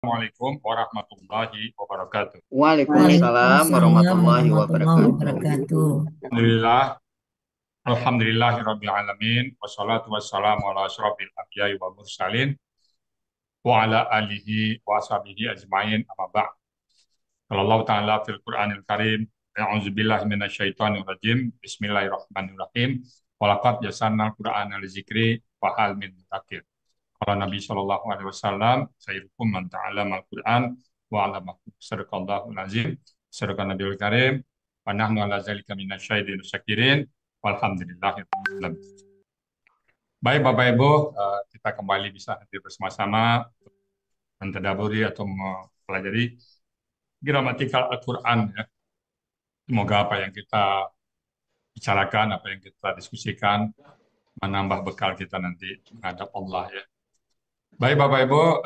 Assalamualaikum warahmatullahi wabarakatuh. Waalaikumsalam Waalaikumsalam warahmatullahi warahmatullahi wabarakatuh. wabarakatuh. Alhamdulillah, alhamdulillahirabbil alamin, wassalatu wassalamu ala asyrofil anbiya'i wal mursalin wa ala alihi wa ashabihi ajmain amma ba'd. Qala Allah Ta'ala fil Qur'anil Karim, a'udzubillahi minasyaitonir rajim. Bismillahirrahmanirrahim. Walaqad yassarnal Qur'ana lizikri wa hal min mudzakir. Qala Nabi sallallahu alaihi wasallam, khairukum man ta'allama al-Qur'an wa 'allamahu. Sadaqallahul azim. Sadaqan Nabiyul Karim. Wa nahnu ala zalika minasyahidin syakirin. Walhamdulillahirabbil alamin. Baik Bapak Ibu, kita kembali bisa hadir bersama-sama untuk mentadaburi atau mempelajari gramatikal Al-Quran ya. Semoga apa yang kita bicarakan, apa yang kita diskusikan menambah bekal kita nanti menghadap Allah ya. Baik Bapak Ibu,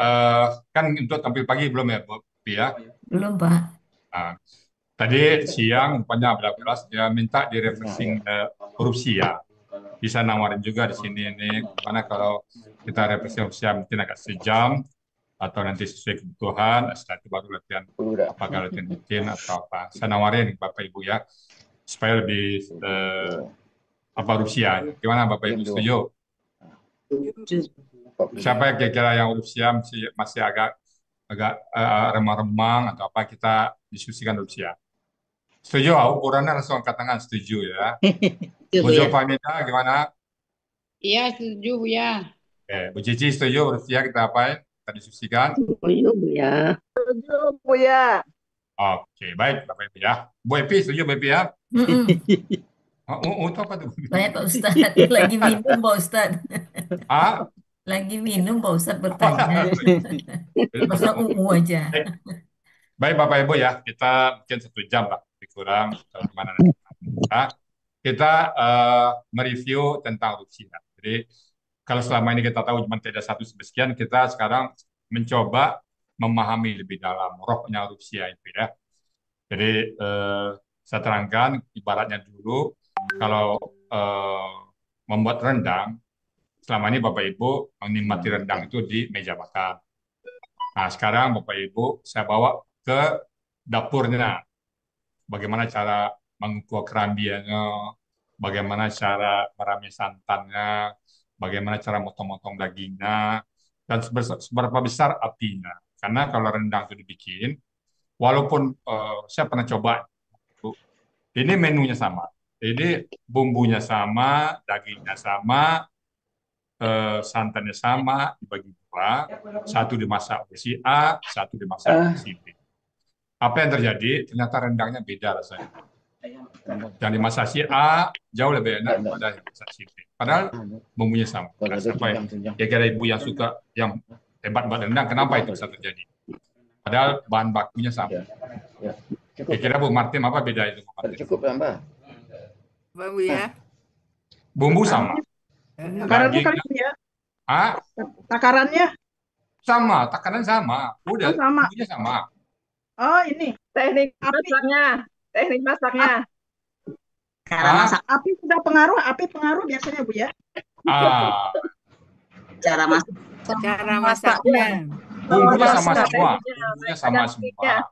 kan untuk tampil pagi belum ya Bu ya? Belum, Pak. Nah, tadi siang rupanya ada kelas dia minta di refreshing huruf Sia. Bisa nawarin juga di sini ini gimana kalau kita refreshing huruf Sia mungkin agak sejam atau nanti sesuai kebutuhan, setelah itu baru latihan apakah latihan rutin atau apa. Saya nawarin Bapak Ibu ya supaya lebih apa huruf Sia. Gimana Bapak Ibu setuju? Siapa yang kira-kira yang huruf Sia masih agak agak remang-remang atau apa kita diskusikan huruf Sia. Setuju, ukurannya langsung angkat tangan setuju ya. Bu Zulfamida gimana? Iya, setuju Bu ya. Bu Cici setuju huruf Sia kita apain? Kita diskusikan. Setuju Bu ya. Setuju Bu ya. Oke, baik Bapak Ibu ya. Bu Epi setuju Bu Epi ya? Mm-mm. Itu apa tuh? Baik Pak Ustadz, lagi minum Pak Ustadz. Ah, Lagi minum Pak Ustadz bertanya. Masa aja. baik Bapak Ibu ya, kita mungkin 1 jam lah, lebih kurang atau gimana nanti. Kita mereview tentang Rusia. Jadi kalau selama ini kita tahu cuma ada satu sekian, kita sekarang mencoba memahami lebih dalam rohnya Rusia itu ya. Jadi saya terangkan ibaratnya dulu kalau membuat rendang, selama ini Bapak Ibu menikmati rendang itu di meja makan. Nah sekarang Bapak Ibu saya bawa ke dapurnya. Bagaimana cara mengukur kerambiannya, bagaimana cara merames santannya, bagaimana cara motong-motong dagingnya, dan seberapa besar apinya. Karena kalau rendang itu dibikin, walaupun saya pernah coba, ini menunya sama. Jadi bumbunya sama, dagingnya sama, santannya sama, dibagi dua, satu dimasak oleh si A, satu dimasak oleh si B. Apa yang terjadi? Ternyata rendangnya beda rasanya. Yang dimasak si A jauh lebih enak daripada yang dimasak si B. Padahal bumbunya sama. Nah, sampai kira-kira ibu yang suka yang hebat buat rendang, kenapa itu bisa terjadi? Padahal bahan bakunya sama. Kira-kira Bu Martin apa beda itu? Bu Martin? Cukup ya Mbak. Bang Bu ya. Bumbu sama. Takarannya kali Bu ya. Ah, Takarannya sama, takaran sama. Udah, sama. bumbunya sama. Oh ini teknik masaknya. Teknik masaknya. Cara Ah, masak, Api sudah pengaruh. Api pengaruh biasanya Bu ya. ah, cara masak. Cara masaknya. bumbunya sama Masak. semua. Bumbunya sama semua.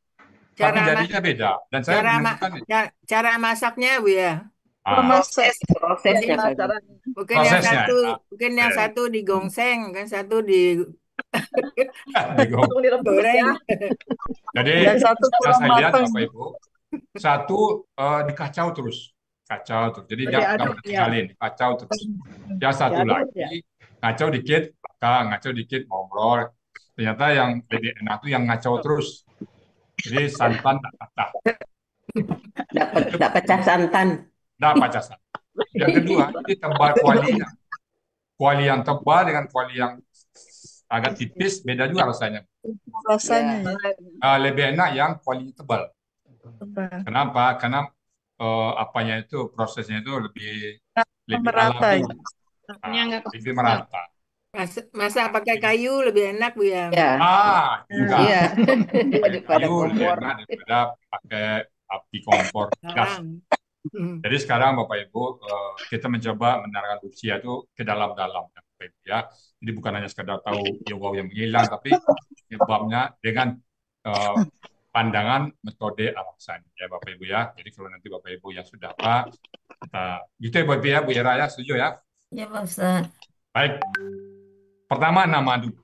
Tapi Cara jadinya beda. Dan saya cara menentukan cara masaknya Bu ya. Prosesnya Bukan prosesnya. bukan yang satu digongseng, kan satu digoreng. Jadi Dan satu yang kurang saya lihat matang. Bapak Ibu, satu dikacau terus, kacau terus. Jadi dia nggak Diaduk, pernah tinggalin, kacau terus. Yang satu Diaduk, lagi ngacau dikit, belakang, ngacau dikit, ngobrol. Ternyata yang lebih enak itu yang ngacau terus. Jadi santan tak patah, Dapat pecah santan. nggak pecah santan. Yang kedua, ini tebal kualinya. Kuali yang tebal dengan kuali yang agak tipis, beda juga rasanya. Rasanya Lebih enak yang kualinya tebal. Kenapa? Karena apanya itu prosesnya itu lebih merata alami, Rasanya nggak lebih merata. Masak pakai kayu lebih enak Bu ya. Juga pakai kayu lebih enak daripada pakai api kompor gas. Jadi sekarang Bapak Ibu kita mencoba menerangkan usia itu ke dalam-dalam Bapak Ibu ya. Jadi bukan hanya sekadar tahu ya wow yang menghilang, tapi penyebabnya dengan eh, pandangan metode alasan ya Bapak Ibu ya. Jadi kalau nanti Bapak Ibu yang sudah apa, kita gitu ya Bapak Ibu ya, Bu Ira ya, setuju ya? Ya Pak Ustadz. Baik, pertama nama dulu.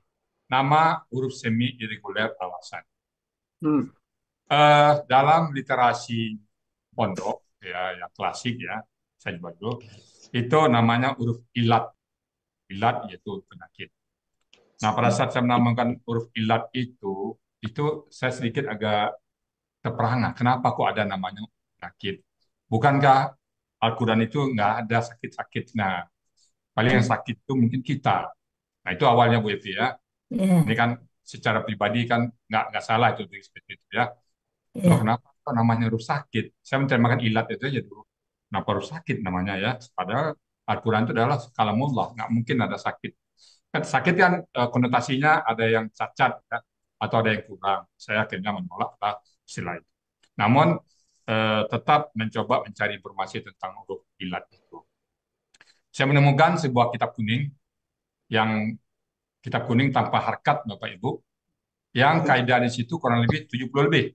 Nama huruf semi irregular alasan. Hmm. Dalam literasi pondok ya yang klasik ya, saya coba dulu. Itu namanya huruf ilat. Ilat yaitu penyakit. Nah, pada saat saya menamakan huruf ilat itu saya sedikit agak terperangah. Kenapa kok ada namanya penyakit? Bukankah Al-Quran itu nggak ada sakit-sakitnya? Paling yang sakit itu mungkin kita. Nah, itu awalnya Bu Evi ya. Ini Ya, kan secara pribadi kan nggak salah itu seperti itu ya. Loh, ya, kenapa kok namanya huruf sakit? Saya menerjemahkan ilat itu aja dulu. Kenapa huruf sakit namanya ya? Padahal Al-Quran itu adalah kalamullah, nggak mungkin ada sakit. Kan sakit kan konotasinya ada yang cacat ya, atau ada yang kurang. Saya akhirnya menolak istilah itu. Namun tetap mencoba mencari informasi tentang huruf ilat itu. Saya menemukan sebuah kitab kuning yang kitab kuning tanpa harkat Bapak Ibu, yang kaidah di situ kurang lebih 70 lebih.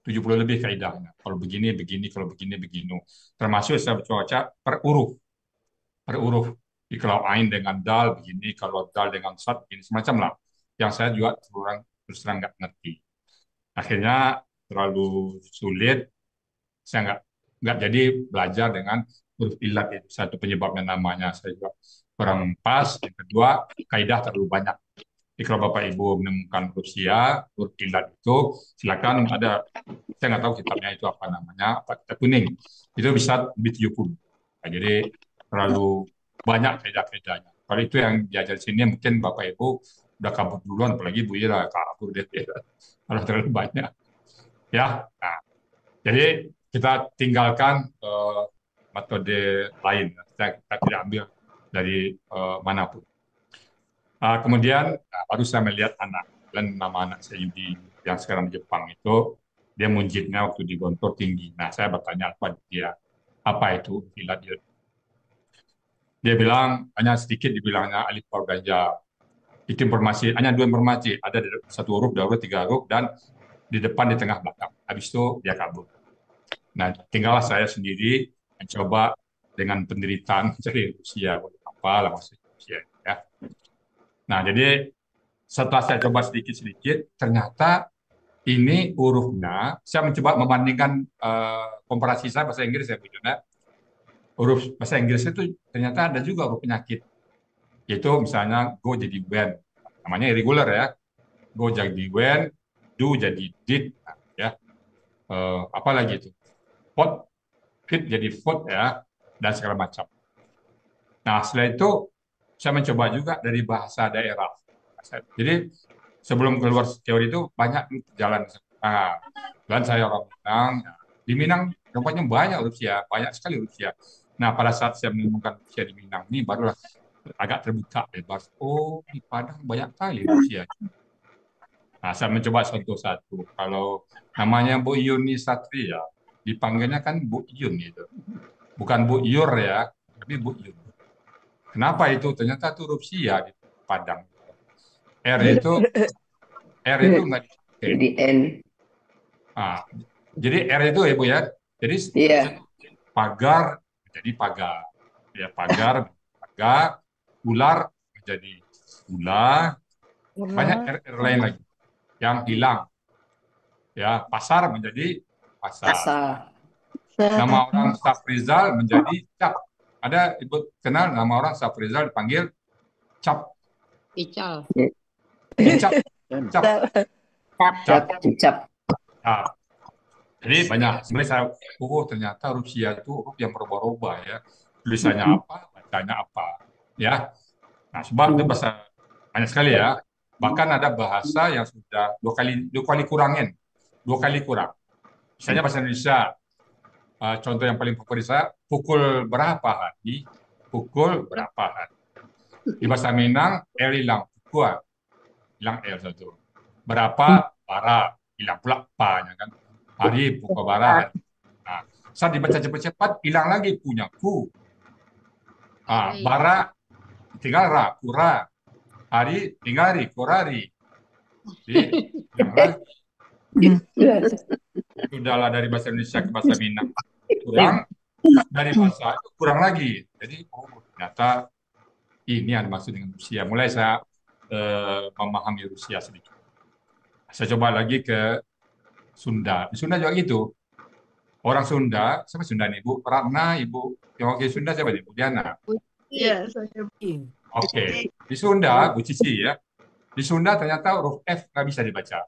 70 lebih kaidahnya. Kalau begini, begini, kalau begini, begini. Termasuk saya baca per huruf. Per huruf. Jadi kalau ain dengan dal begini, kalau dal dengan sad begini, semacam lah. Yang saya juga terus terang nggak ngerti. Akhirnya terlalu sulit, saya nggak jadi belajar dengan huruf ilat itu. Satu penyebabnya namanya saya juga kurang pas. Yang kedua, kaidah terlalu banyak. Jadi kalau Bapak Ibu menemukan huruf huruf ilat itu, silakan ada, saya nggak tahu kitabnya itu apa namanya, apa kitab kuning. Itu bisa lebih 70. Nah, jadi terlalu banyak kaidah-kaidahnya. Kalau itu yang diajar di sini, mungkin Bapak Ibu udah kabur duluan, apalagi Bu Ira kabur deh. Kalau terlalu banyak. Ya, nah, jadi kita tinggalkan metode lain. Kita tidak ambil dari manapun. Kemudian baru saya melihat anak dan nama anak saya Yudi yang sekarang di Jepang itu dia munjitnya waktu di Gontor tinggi. Nah saya bertanya apa itu ilat dia. Dia bilang hanya sedikit dibilangnya alif paur ganja. Itu informasi hanya dua informasi, ada satu huruf, dua huruf, tiga huruf dan di depan, di tengah, belakang. Habis itu dia kabur. Nah tinggallah saya sendiri mencoba dengan penderitaan mencari Rusia apa lah maksudnya Rusia ya. Nah jadi setelah saya coba sedikit-sedikit, ternyata ini hurufnya, saya mencoba membandingkan komparasi saya bahasa Inggris ya, Bu Juna. Huruf bahasa Inggris itu ternyata ada juga huruf penyakit, yaitu misalnya go jadi when, namanya irregular ya, go jadi when, do jadi did, nah, ya, apa lagi itu, pot, fit jadi foot ya, dan segala macam. Nah setelah itu saya mencoba juga dari bahasa daerah. Jadi sebelum keluar teori itu banyak jalan. Nah, dan saya orang Minang. Nah, di Minang tempatnya banyak Rusia, banyak sekali Rusia. Nah, pada saat saya menemukan Rusia di Minang ini barulah agak terbuka lebar. Oh, di Padang banyak kali Rusia. Nah, saya mencoba satu-satu. Kalau namanya Bu Yuni Satria, dipanggilnya kan Bu Yun gitu. Bukan Bu Yur ya, tapi Bu Yun. Kenapa itu? Ternyata itu Rusia di Padang. R itu nggak dipakai. Jadi N. Nah, jadi R itu ya Bu ya. Jadi Iya. pagar menjadi pagar. Ya pagar, pagar, ular menjadi ular. Banyak R lain lagi yang hilang. Ya, pasar menjadi pasar. Asa. Nama orang Safrizal menjadi Cap. Ada Ibu kenal nama orang Safrizal dipanggil Cap. Ical. Cap. Cap. Cap. Cap. Cap. Jadi banyak. Sebenarnya saya, ternyata Rusia itu huruf yang berubah-ubah ya. Tulisannya apa, bacanya apa. Ya. Nah, sebab itu bahasa banyak sekali ya. Bahkan ada bahasa yang sudah dua kali kurangin. Dua kali kurang. Misalnya bahasa Indonesia, contoh yang paling favorit saya, pukul berapa hari? Pukul berapa hari? Di bahasa Minang, R hilang. Pukul. Hilang R satu. Berapa? Bara. Hilang pula pa-nya kan. Hari, pukul bara. Nah, saat dibaca cepat-cepat, hilang lagi punya ku. Bara, tinggal ra, kura. Hari tinggal ri, kurari. Jadi ulang lagi. Sudahlah dari bahasa Indonesia ke bahasa Minang. Kurang, dari bahasa itu kurang lagi. Jadi, ternyata ini yang dimaksud dengan Rusia. Mulai saya memahami Rusia sedikit. Saya coba lagi ke Sunda. Di Sunda juga gitu. Orang Sunda, siapa Sunda nih? Ibu Ratna, Ibu yang wakil Sunda siapa nih? Bu Diana. Iya, saya Oke. Di Sunda, Bu Cici ya. Di Sunda ternyata huruf F nggak bisa dibaca.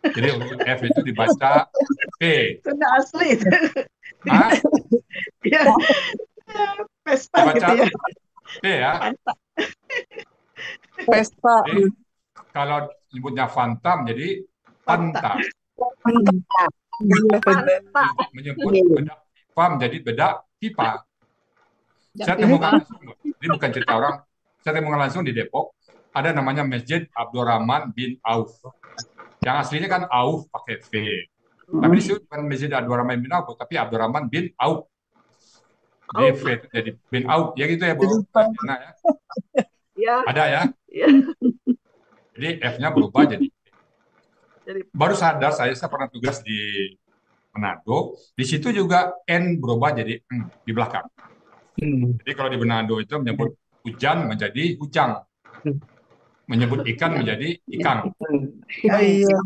Jadi huruf F itu dibaca P. sudah asli. Hah? Ya, pesta Dibaca gitu ya. P ya. Pesta. Pesta. Jadi kalau nyebutnya Fantam jadi Panta. Menyebut bedak pipa menjadi bedak pipa. Saya temukan langsung, ini bukan cerita orang. Saya temukan langsung di Depok. Ada namanya Masjid Abdurrahman bin Auf. Yang aslinya kan Auf pakai V. Tapi di situ bukan Masjid Abdurrahman bin Auf, tapi Abdurrahman bin Auf. Jadi V itu jadi bin Auf. Ya gitu ya, Bu. Nah, ya. Ya, Ada ya. ya. Jadi F-nya berubah jadi V. Jadi Baru sadar saya pernah tugas di Manado. Di situ juga N berubah jadi N di belakang. Jadi kalau di Manado itu menyebut hujan menjadi hujang. Menyebut ikan menjadi ikan. Iya.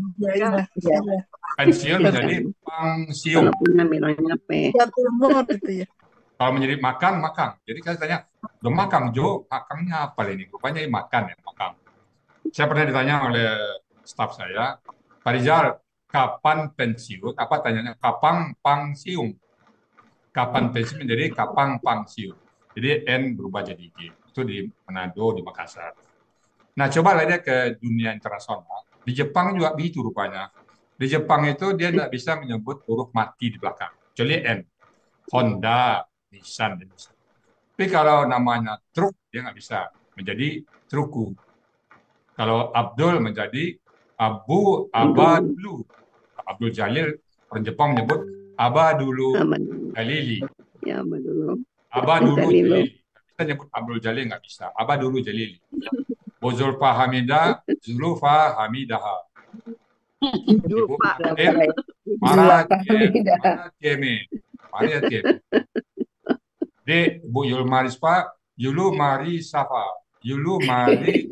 Pensiun menjadi pangsiung. punya nilainya P. Ya timur itu ya. Kalau menjadi makan, makan. Jadi saya tanya, udah makan, Jo? Makannya apa ini? Rupanya ini makan ya, makan. Saya pernah ditanya oleh staf saya, Pak Rizal, kapan pensiun? Apa tanyanya? Kapan pangsiung? Kapan pensiun menjadi kapan pangsiung? Jadi N berubah jadi G. Itu di Manado, di Makassar. Nah, coba lihat ke dunia internasional. Di Jepang juga begitu rupanya. Di Jepang itu dia tidak bisa menyebut huruf mati di belakang. Kecuali N. Honda, Nissan, dan Nissan. Tapi kalau namanya truk, dia nggak bisa. Menjadi truku. Kalau Abdul menjadi Abadulu. Abdul Jalil, orang Jepang menyebut Abadulu Jalili. Ya, apa dulu? Abadulu Jalilo. Jalili. Kita nyebut Abdul Jalil nggak bisa. Abadulu Jalili. Zulfa Hamidah, Zulfa Hamidah. Ibu Pak. Maria Tieme. Maria Tieme. Di Bu Yul Marispa, Yulu Mari Safa. Yulu Mari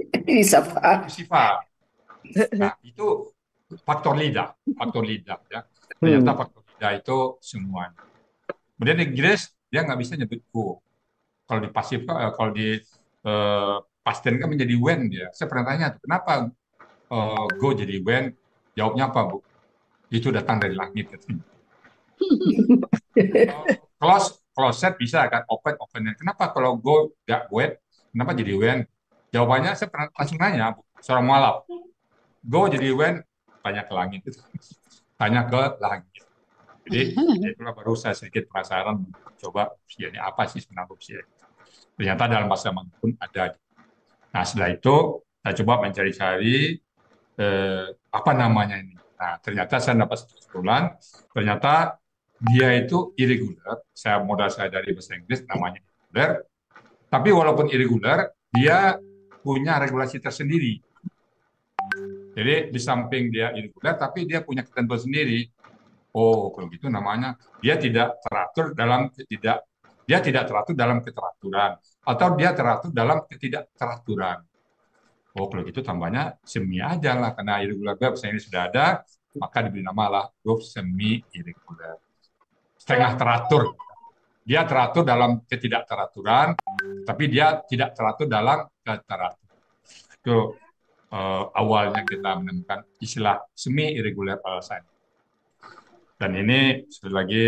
Sifa. Nah, itu faktor lidah ya. Ternyata faktor lidah itu semuanya. Kemudian di Inggris dia nggak bisa nyebut go. Kalau di pasif, kalau di past tense kan menjadi when dia. Saya pernah tanya, kenapa go jadi when? Jawabnya apa, Bu? Itu datang dari langit. Closet bisa kan, open. Kenapa kalau go nggak when? Kenapa jadi when? Jawabannya saya pernah langsung nanya, Bu, seorang mualaf. Go jadi when? Tanya ke langit. Tanya ke langit. Jadi itulah baru saya sedikit penasaran coba Rusia ini apa sih sebenarnya Rusia. Ternyata dalam bahasa Mandarin pun ada. Nah, setelah itu saya coba mencari-cari apa namanya ini. Nah, ternyata saya dapat kesimpulan, ternyata dia itu irregular. Modal saya dari bahasa Inggris namanya irregular. Tapi walaupun irregular, dia punya regulasi tersendiri. Jadi di samping dia irregular, tapi dia punya ketentuan sendiri. Oh, kalau gitu namanya dia tidak teratur dalam keteraturan atau dia teratur dalam ketidakteraturan. Oh, kalau gitu tambahnya semi aja lah, karena irregular verb ini sudah ada, maka diberi nama lah verb semi irregular. Setengah teratur. Dia teratur dalam ketidakteraturan, tapi dia tidak teratur dalam keteraturan. Itu awalnya kita menemukan istilah semi irregular sign. Dan ini sekali lagi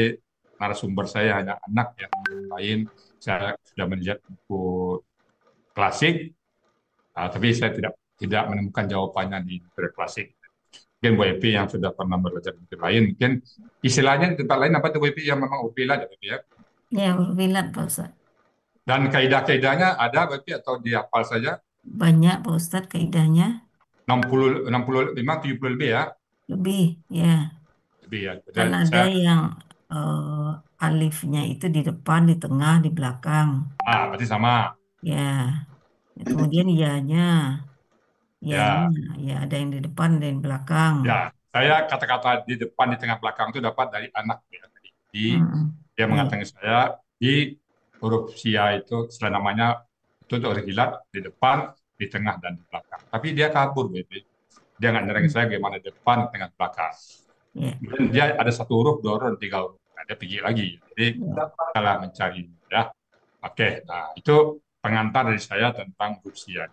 narasumber saya hanya anak ya. Lain saya sudah melihat buku klasik, tapi saya tidak menemukan jawabannya di buku klasik. Mungkin Bu Epi yang sudah pernah belajar buku lain, mungkin istilahnya di tempat lain apa itu Bu Epi yang memang upilat ya? Ya, upilat Pak Ustaz. Dan kaidah-kaidahnya ada Bu Epi atau dihafal saja? Banyak Pak Ustaz kaidahnya. 65, 70 lebih ya? Lebih, ya. Lebih ya. Kan ada yang alifnya itu di depan, di tengah, di belakang. Berarti sama. Ya. Kemudian ianya, ianya, Ya, ya ada yang di depan, ada yang di belakang. ya. Saya kata-kata di depan, di tengah, belakang itu dapat dari anak ya. Mm-mm. Dia Iya, mengatakan saya di huruf Sia itu setelah namanya itu untuk hilat di depan, di tengah dan di belakang. Tapi dia kabur, baby. Dia nggak nyerang saya gimana depan, tengah, belakang. iya, Kemudian dia ada satu huruf, dua huruf, tiga huruf. Nah, dia pergi lagi. Jadi iya. salah mencari. Ya, oke. Nah, itu pengantar dari saya tentang huruf Sia.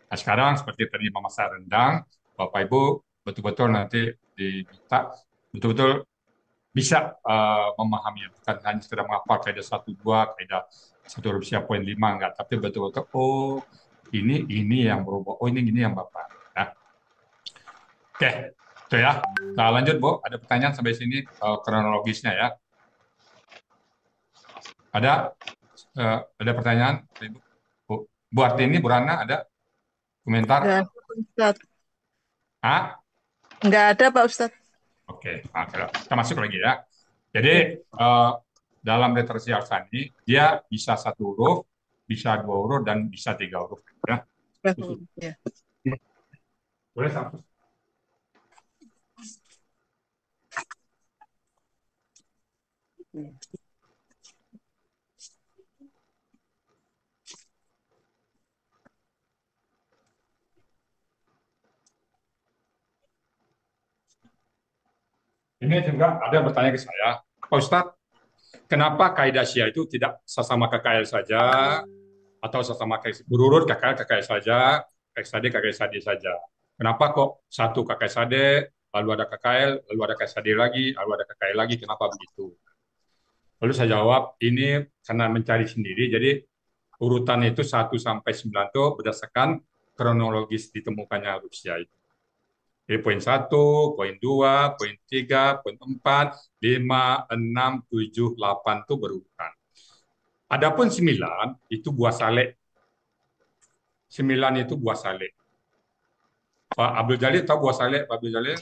Nah, sekarang seperti tadi memasak rendang, Bapak Ibu betul-betul nanti diminta betul-betul bisa memahami, bukan hanya sekedar menghafal kaidah satu dua, kaidah satu rupiah poin lima, enggak, tapi betul-betul oh ini yang berubah, oh ini yang Bapak. Ya. Oke, itu ya. Nah, lanjut Bu, ada pertanyaan sampai sini kronologisnya ya. Ada pertanyaan, Ibu? Bu Artini, Bu Rana, ada komentar? Nggak ada, Pak Ustadz. Ah, Nggak ada, Pak Ustadz. oke. Nah, kita masuk lagi ya. Jadi dalam literasi Al-Sani dia bisa satu huruf, bisa dua huruf, dan bisa tiga huruf. Ya. Ya. Boleh satu. Ini juga ada yang bertanya ke saya, Pak Ustadz, kenapa kaidah Syiah itu tidak sesama KKL saja, atau sesama berurut KKL KKL saja, KKSAD KKSAD saja? Kenapa kok satu KKSAD, lalu ada KKL, lalu ada KKSAD lagi, lalu ada KKL lagi? Kenapa begitu? Lalu saya jawab, ini karena mencari sendiri, jadi urutan itu 1 sampai 9 itu berdasarkan kronologis ditemukannya Rusia itu. Jadi poin 1, poin 2, poin 3, poin 4, 5, 6, 7, 8 itu berurutan. Adapun 9 itu buah saleh. 9 itu buah saleh. Pak Abdul Jalil tahu buah saleh, Pak Abdul Jalil?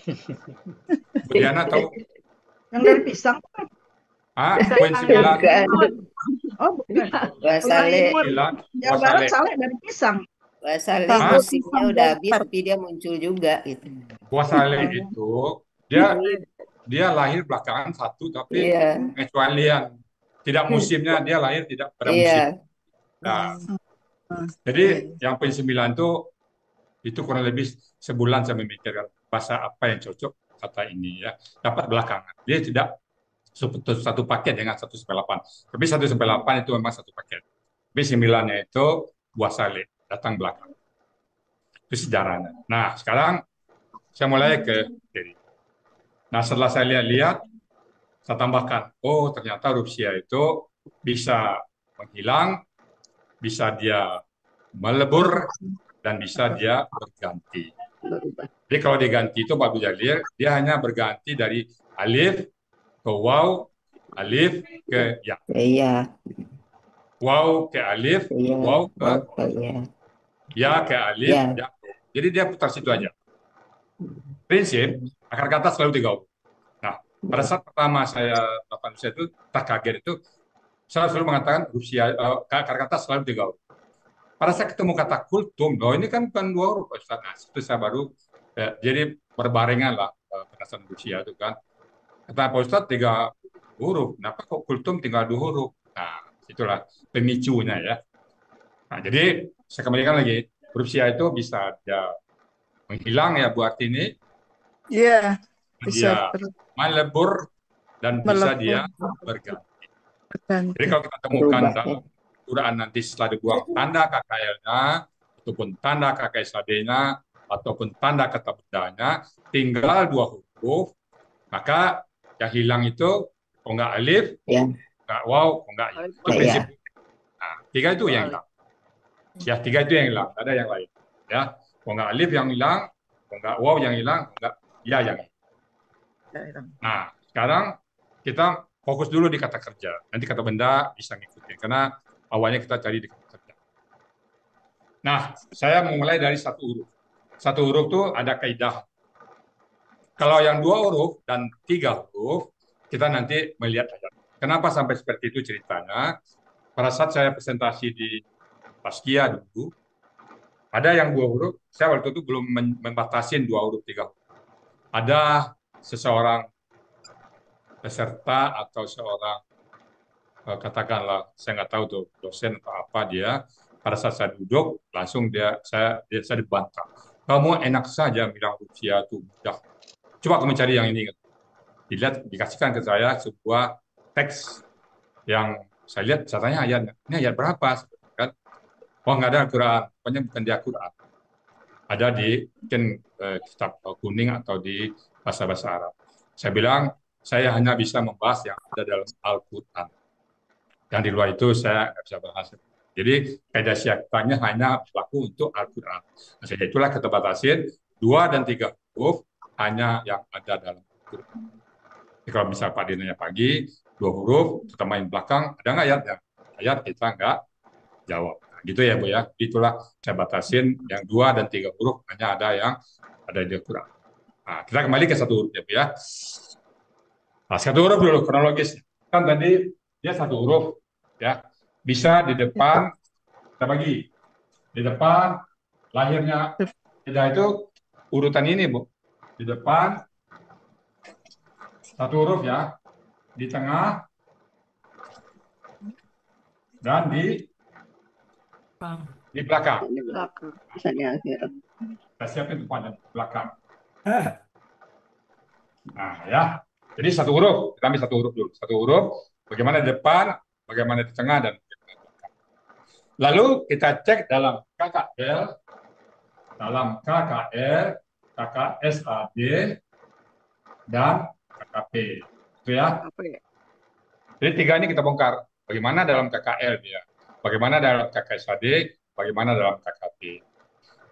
Bu Diana tahu? Yang dari pisang. Poin 9. Bukan. Oh, bukan. Buah Kalau saleh. Timur, Jawa Jawa Barat saleh. saleh dari pisang. Buah saleh Tahu musimnya pisang udah habis, bakar. tapi dia muncul juga gitu. Buah saleh itu dia lahir belakangan satu, tapi Iya, pengecualian. Tidak musimnya, dia lahir tidak pada musim. iya. Nah, Hmm. jadi yang poin 9 itu kurang lebih sebulan saya memikirkan bahasa apa yang cocok kata ini ya. Dapat belakangan. Dia tidak satu paket dengan 1 sampai 8. Tapi 1 sampai 8 itu memang satu paket. Tapi 9-nya itu buah saleh, datang belakang. Itu sejarahnya. Nah, sekarang saya mulai ke kiri. Nah, setelah saya lihat-lihat, saya tambahkan, oh ternyata Rusia itu bisa menghilang, bisa dia melebur, dan bisa dia berganti. Berubah. Jadi kalau diganti itu Pak Bujalir, dia hanya berganti dari alif ke waw, alif ke ya. Iya, Waw ke alif, iya. waw ke Oke, iya. ya ke alif, Ya. ya. Jadi dia putar situ aja. Prinsip, akar kata selalu 3 huruf. Nah, pada saat pertama saya melakukan usaha itu, tak kaget itu, saya selalu mengatakan akar kata selalu 3 huruf. Pada saat ketemu kata kultum, oh ini kan bukan 2 huruf, Ustaz. Nah, itu saya baru, jadi berbarengan lah perasaan Rusia itu kan. Kata Pak Ustaz 3 huruf, kenapa kok kultum tinggal 2 huruf? Nah, itulah pemicunya ya. Nah, jadi saya kembalikan lagi, huruf Sia itu bisa dia menghilang ya Bu Artini, Iya, dia bisa melebur, dan bisa dia melebur, berganti. berganti. Jadi kalau kita temukan Berubah, dalam Quran nanti setelah dibuang tanda KKL-nya, ataupun tanda KKSAD-nya, ataupun tanda kata bedanya, tinggal 2 huruf, maka yang hilang itu kok nggak alif, Ya. nggak waw, kok nggak ya. Itu Iya. prinsip. Nah, 3 itu yang hilang. Ya, 3 itu yang hilang, ada yang lain. Ya, kok nggak alif yang hilang, kok nggak waw yang hilang, kok nggak ya yang hilang. Nah, sekarang kita fokus dulu di kata kerja. Nanti kata benda bisa ngikutin, karena awalnya kita cari di kata kerja. Nah, saya memulai dari 1 huruf. 1 huruf itu ada kaidah. Kalau yang 2 huruf dan 3 huruf, kita nanti melihat ayat. Kenapa sampai seperti itu ceritanya? Pada saat saya presentasi di Paskia dulu, Ada yang 2 huruf, saya waktu itu belum membatasin 2 huruf, 3 huruf. Ada seseorang peserta atau seorang katakanlah saya nggak tahu tuh dosen atau apa dia pada saat saya duduk langsung saya dibantah. Kamu enak saja bilang Rusia itu mudah. Coba kamu cari yang ini. Dilihat dikasihkan ke saya sebuah teks yang saya lihat saya tanya ayatnya. Ini ayat berapa? Kan? Oh nggak ada Al-Quran. Pokoknya bukan di Al-Quran. Ada di mungkin kitab kuning atau di bahasa-bahasa Arab. Saya bilang saya hanya bisa membahas yang ada dalam Al-Quran. Yang di luar itu saya nggak bisa bahas. Jadi kaidah syaktanya hanya berlaku untuk Al-Quran. Nah, jadi itulah kita batasin 2 dan 3 huruf hanya yang ada dalam Al-Quran. Jadi kalau bisa Pak Dinanya pagi 2 huruf kita main belakang ada nggak ayatnya? Ayat kita nggak jawab. Nah, gitu ya Bu ya. Itulah saya batasin yang 2 dan 3 huruf hanya ada yang ada di Al-Quran. Nah, kita kembali ke 1 huruf ya Bu ya. Nah, 1 huruf dulu kronologis. Kan tadi dia 1 huruf ya. Bisa di depan kita bagi. Di depan lahirnya tidak itu urutan ini Bu. Di depan 1 huruf ya. Di tengah dan di belakang. Di belakang. Bisa di akhir. Kita siapin depan dan belakang. Nah ya. Jadi 1 huruf. Kita ambil 1 huruf dulu. 1 huruf. Bagaimana di depan, bagaimana di tengah, dan bagaimana di belakang. Lalu kita cek dalam KKL, KKSAD, dan KKP. Itu ya. Jadi 3 ini kita bongkar. Bagaimana dalam KKL dia, bagaimana dalam KKSAD, bagaimana dalam KKP.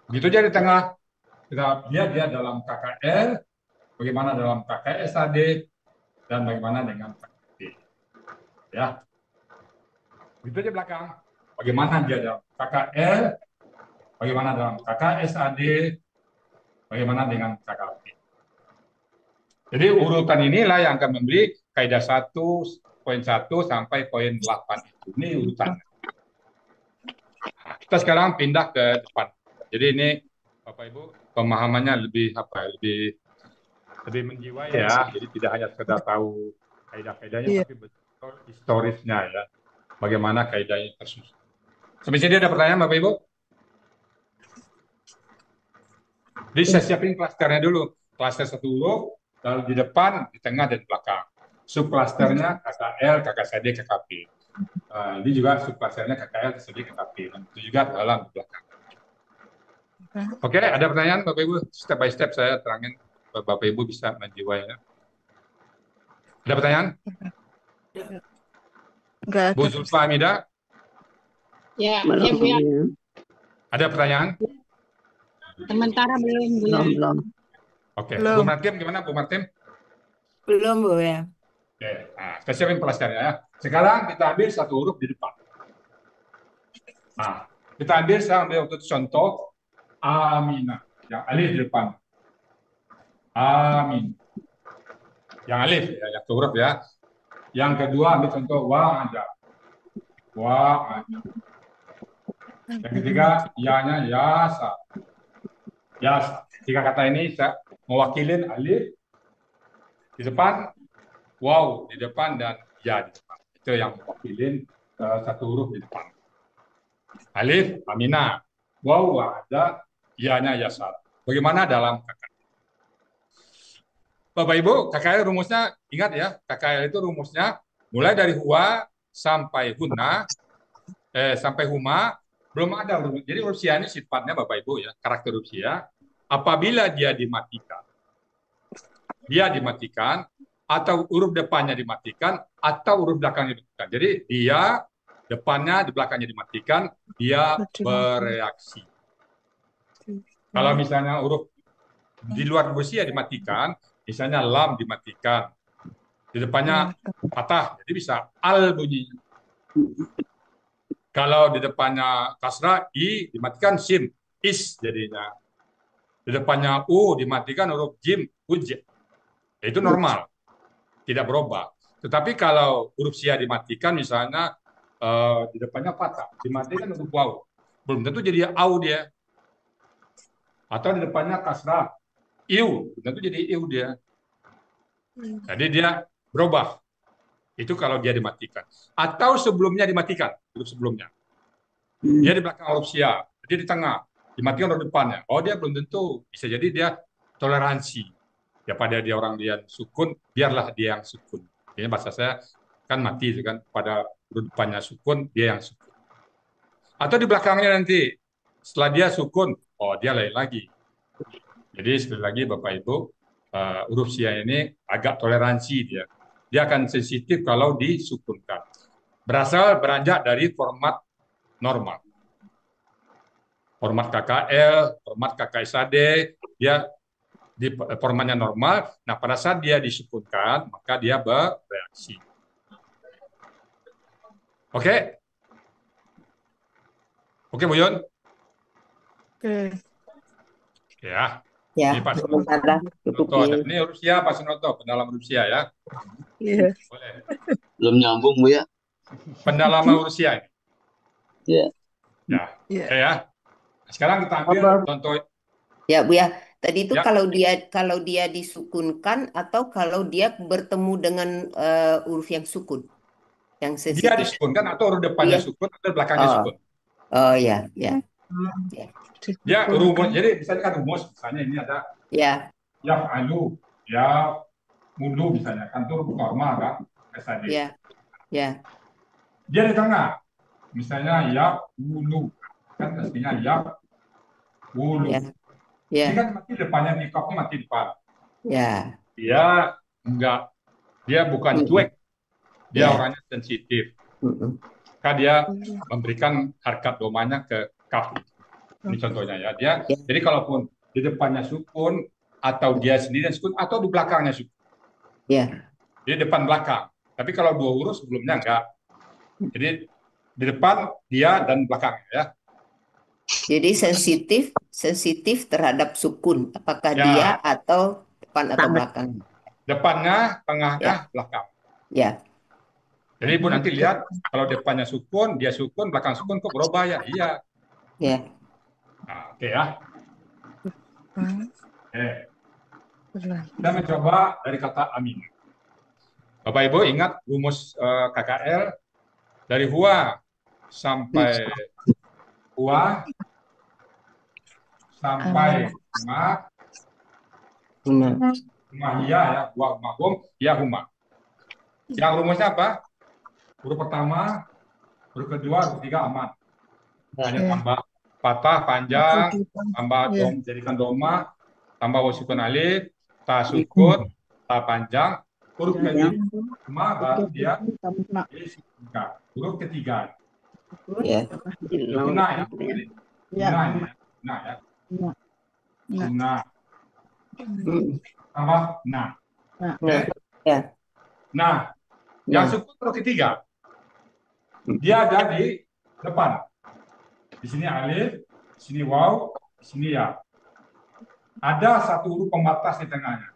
Begitu aja di tengah. Kita lihat dia dalam KKL, bagaimana dalam KKSAD, dan bagaimana dengan KKP. Ya. Begitu aja belakang. Bagaimana dia dalam KKL, bagaimana dalam KKSAD, bagaimana dengan KKP. Jadi urutan inilah yang akan memberi kaidah 1.1 sampai poin 8 itu. Ini urutan. Nah, kita sekarang pindah ke depan. Jadi ini Bapak Ibu pemahamannya lebih lebih menjiwai ya. Jadi tidak hanya sekedar tahu kaidah-kaidahnya, tapi betul historisnya ya. Bagaimana kaidahnya tersusun. Sampai sini ada pertanyaan Bapak Ibu? Jadi saya siapin klasternya dulu. Klaster 1 huruf, lalu di depan, di tengah, dan di belakang. Subklasternya KKL, KKSAD, KKP. Ini juga subklasternya KKL, KKSAD, KKP. Dan itu juga dalam belakang. Oke, ada pertanyaan Bapak Ibu? Step by step saya terangin. Bapak Ibu bisa menjiwainya. Ada pertanyaan? Enggak Bu ada. Zulfa Hamida? Ya, Belum. ya Bu ya. Ada pertanyaan? Sementara belum Bu ya. Belum. Oke, Belum. Bu Martim gimana Bu Martim? Belum Bu ya. Oke, nah, kita siapin pelajarannya ya. Sekarang kita ambil 1 huruf di depan. Nah, kita ambil, saya ambil untuk contoh Aminah. Yang alif di depan. Amin. Yang alif, ya, yang huruf ya. Yang kedua ambil contoh wa'ada. Wa'ada. Yang ketiga, ya-nya yasa. Yasa. 3 kata ini saya mewakilin alif di depan, waw di depan, dan ya di depan. Itu yang mewakilin 1 huruf di depan. Alif, Aminah. Waw, wa'ada. Ya-nya yasa. Bagaimana dalam KKL? Bapak Ibu, KKL rumusnya, ingat ya, KKL itu rumusnya mulai dari huwa sampai huna, sampai huma, belum ada huruf. Jadi huruf sia ini sifatnya Bapak Ibu ya, karakter huruf sia, apabila dia dimatikan, atau huruf depannya dimatikan, atau huruf belakangnya dimatikan. Jadi dia depannya, di belakangnya dimatikan, dia bereaksi. Kalau misalnya huruf di luar huruf sia dimatikan, misalnya lam dimatikan, di depannya patah, jadi bisa al bunyinya. Kalau di depannya kasrah, i dimatikan sim, is jadinya. Di depannya u dimatikan huruf jim, uj. Itu normal, tidak berubah. Tetapi kalau huruf sia dimatikan, misalnya di depannya patah, dimatikan huruf waw, belum tentu jadi au dia. Atau di depannya kasrah, iu, tentu jadi iu dia. Jadi dia berubah. Itu kalau dia dimatikan. Atau sebelumnya dimatikan, huruf sebelumnya. Dia di belakang huruf sia, dia di tengah, dimatikan huruf depannya. Oh, dia belum tentu. Bisa jadi dia toleransi. Ya pada dia orang dia sukun, biarlah dia yang sukun. Ini bahasa saya kan mati itu kan, pada huruf depannya sukun, dia yang sukun. Atau di belakangnya nanti, setelah dia sukun, oh dia lain lagi. Jadi sekali lagi Bapak Ibu, huruf sia ini agak toleransi dia. Dia akan sensitif kalau disukunkan. Beranjak dari format normal. Format KKL, format KKSAD, dia di formatnya normal. Nah, pada saat dia disukunkan, maka dia bereaksi. Oke? Oke, Bu Yun? Oke. Ya. Ya, Ini Pak sementara cukup Sunoto. nih. Ini huruf sia Pak Sunoto, pendalaman huruf sia ya. Iya. Boleh. Belum nyambung, Bu ya? Pendalaman huruf sia ini. Ya. Ya. Iya. Oke ya. Sekarang kita ambil contoh. Ya, Bu ya. Tadi itu Ya. kalau dia disukunkan atau kalau dia bertemu dengan huruf yang sukun, yang Dia sensitif. disukunkan atau huruf depannya Iya. sukun atau belakangnya Oh. sukun. Oh ya, ya, Ya, rumus. Jadi misalnya kan rumus, misalnya ini ada ya, yaf'alu, ya mulu misalnya, kan itu huruf normal kan, SAD. ya, ya, Dia di tengah, misalnya yaf'ulu, kan mestinya yaf'ulu. ya, Ini ya, kan mati depannya, nikahnya mati depan. ya. Dia enggak, dia bukan cuek, dia Ya. orangnya sensitif. Mm-mm. Maka dia memberikan harkat domanya ke kaf. Ini contohnya ya. Dia, Ya. jadi kalaupun di depannya sukun, atau dia sendiri yang sukun, atau di belakangnya sukun. Ya. Di depan belakang. Tapi kalau dua huruf sebelumnya enggak. Jadi di depan dia dan belakangnya ya. Jadi sensitif terhadap sukun, apakah Ya. dia atau depan atau belakang? Depannya, tengahnya, belakang. Ya, Jadi Ibu nanti lihat kalau depannya sukun, dia sukun, belakang sukun kok berubah ya? Iya. ya, Nah, oke ya. Hmm. Oke. Kita mencoba dari kata amin. Bapak Ibu ingat rumus KKL dari huwa sampai huwa sampai huma, benar. huma hiya ya, huwa huma hum, hiya huma. Yang rumusnya apa? Huruf pertama, huruf kedua, huruf ketiga aman. Hanya tambah patah panjang, tambah dom, jadikan doma, tambah wasukun alif, ta sukun, ta panjang, huruf kelima baru dia disukunkan. Huruf ketiga. Ya, Guna ya. Guna ya. Guna ya. Guna. Tambah nah. Oke. ya, Nah, yang sukun huruf ketiga. Dia ada di depan. Di sini alif, di sini waw, di sini ya. Ada satu huruf pembatas di tengahnya.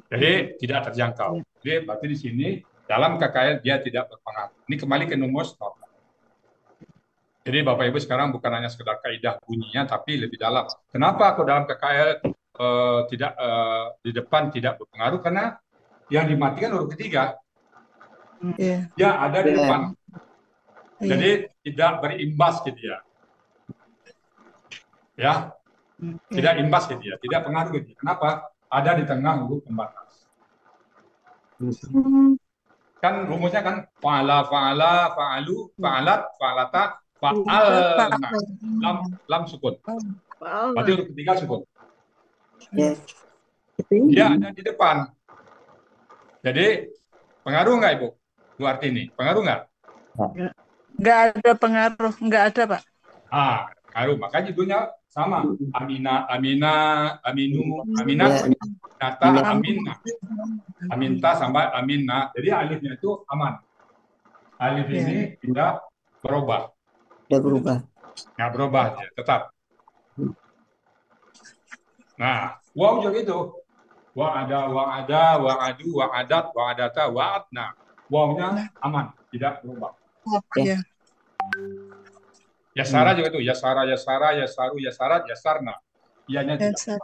Jadi tidak terjangkau. Jadi berarti di sini dalam KKL dia tidak berpengaruh. Ini kembali ke rumus normal. Jadi Bapak Ibu sekarang bukan hanya sekedar kaidah bunyinya, tapi lebih dalam. Kenapa kok dalam KKL tidak di depan tidak berpengaruh? Karena yang dimatikan huruf ketiga. Dia ada di depan. Jadi tidak berimbas ke dia. Ya. Tidak imbas ke dia, tidak pengaruh ke dia. Kenapa? Ada di tengah huruf pembatas. Kan rumusnya kan fa'ala, fa'ala, fa'alu, fa'alat, fa'alata, fa'alna. Lam sukun. Berarti huruf ketiga sukun. ya, Dia ada di depan. Jadi pengaruh nggak Ibu? Bu Artini, pengaruh nggak? Nggak ada pengaruh, nggak ada Pak. Pengaruh. Makanya judulnya sama. Amina, Amina, Aminu, Aminat, Nata, Aminna. Aminta sampai Aminna. Jadi alifnya itu aman. Alif ini tidak berubah. udah berubah. Nggak berubah dia, tetap. Nah, waw juga itu. Wa'ada, wa'adu, wa'adat, wa'adata, wa'adna. Wawnya aman, tidak berubah. Ya. Yasara juga itu. Yasara, Yasara, Yasaru, Yasarat, Yasarna. Ianya tidak. Dasar.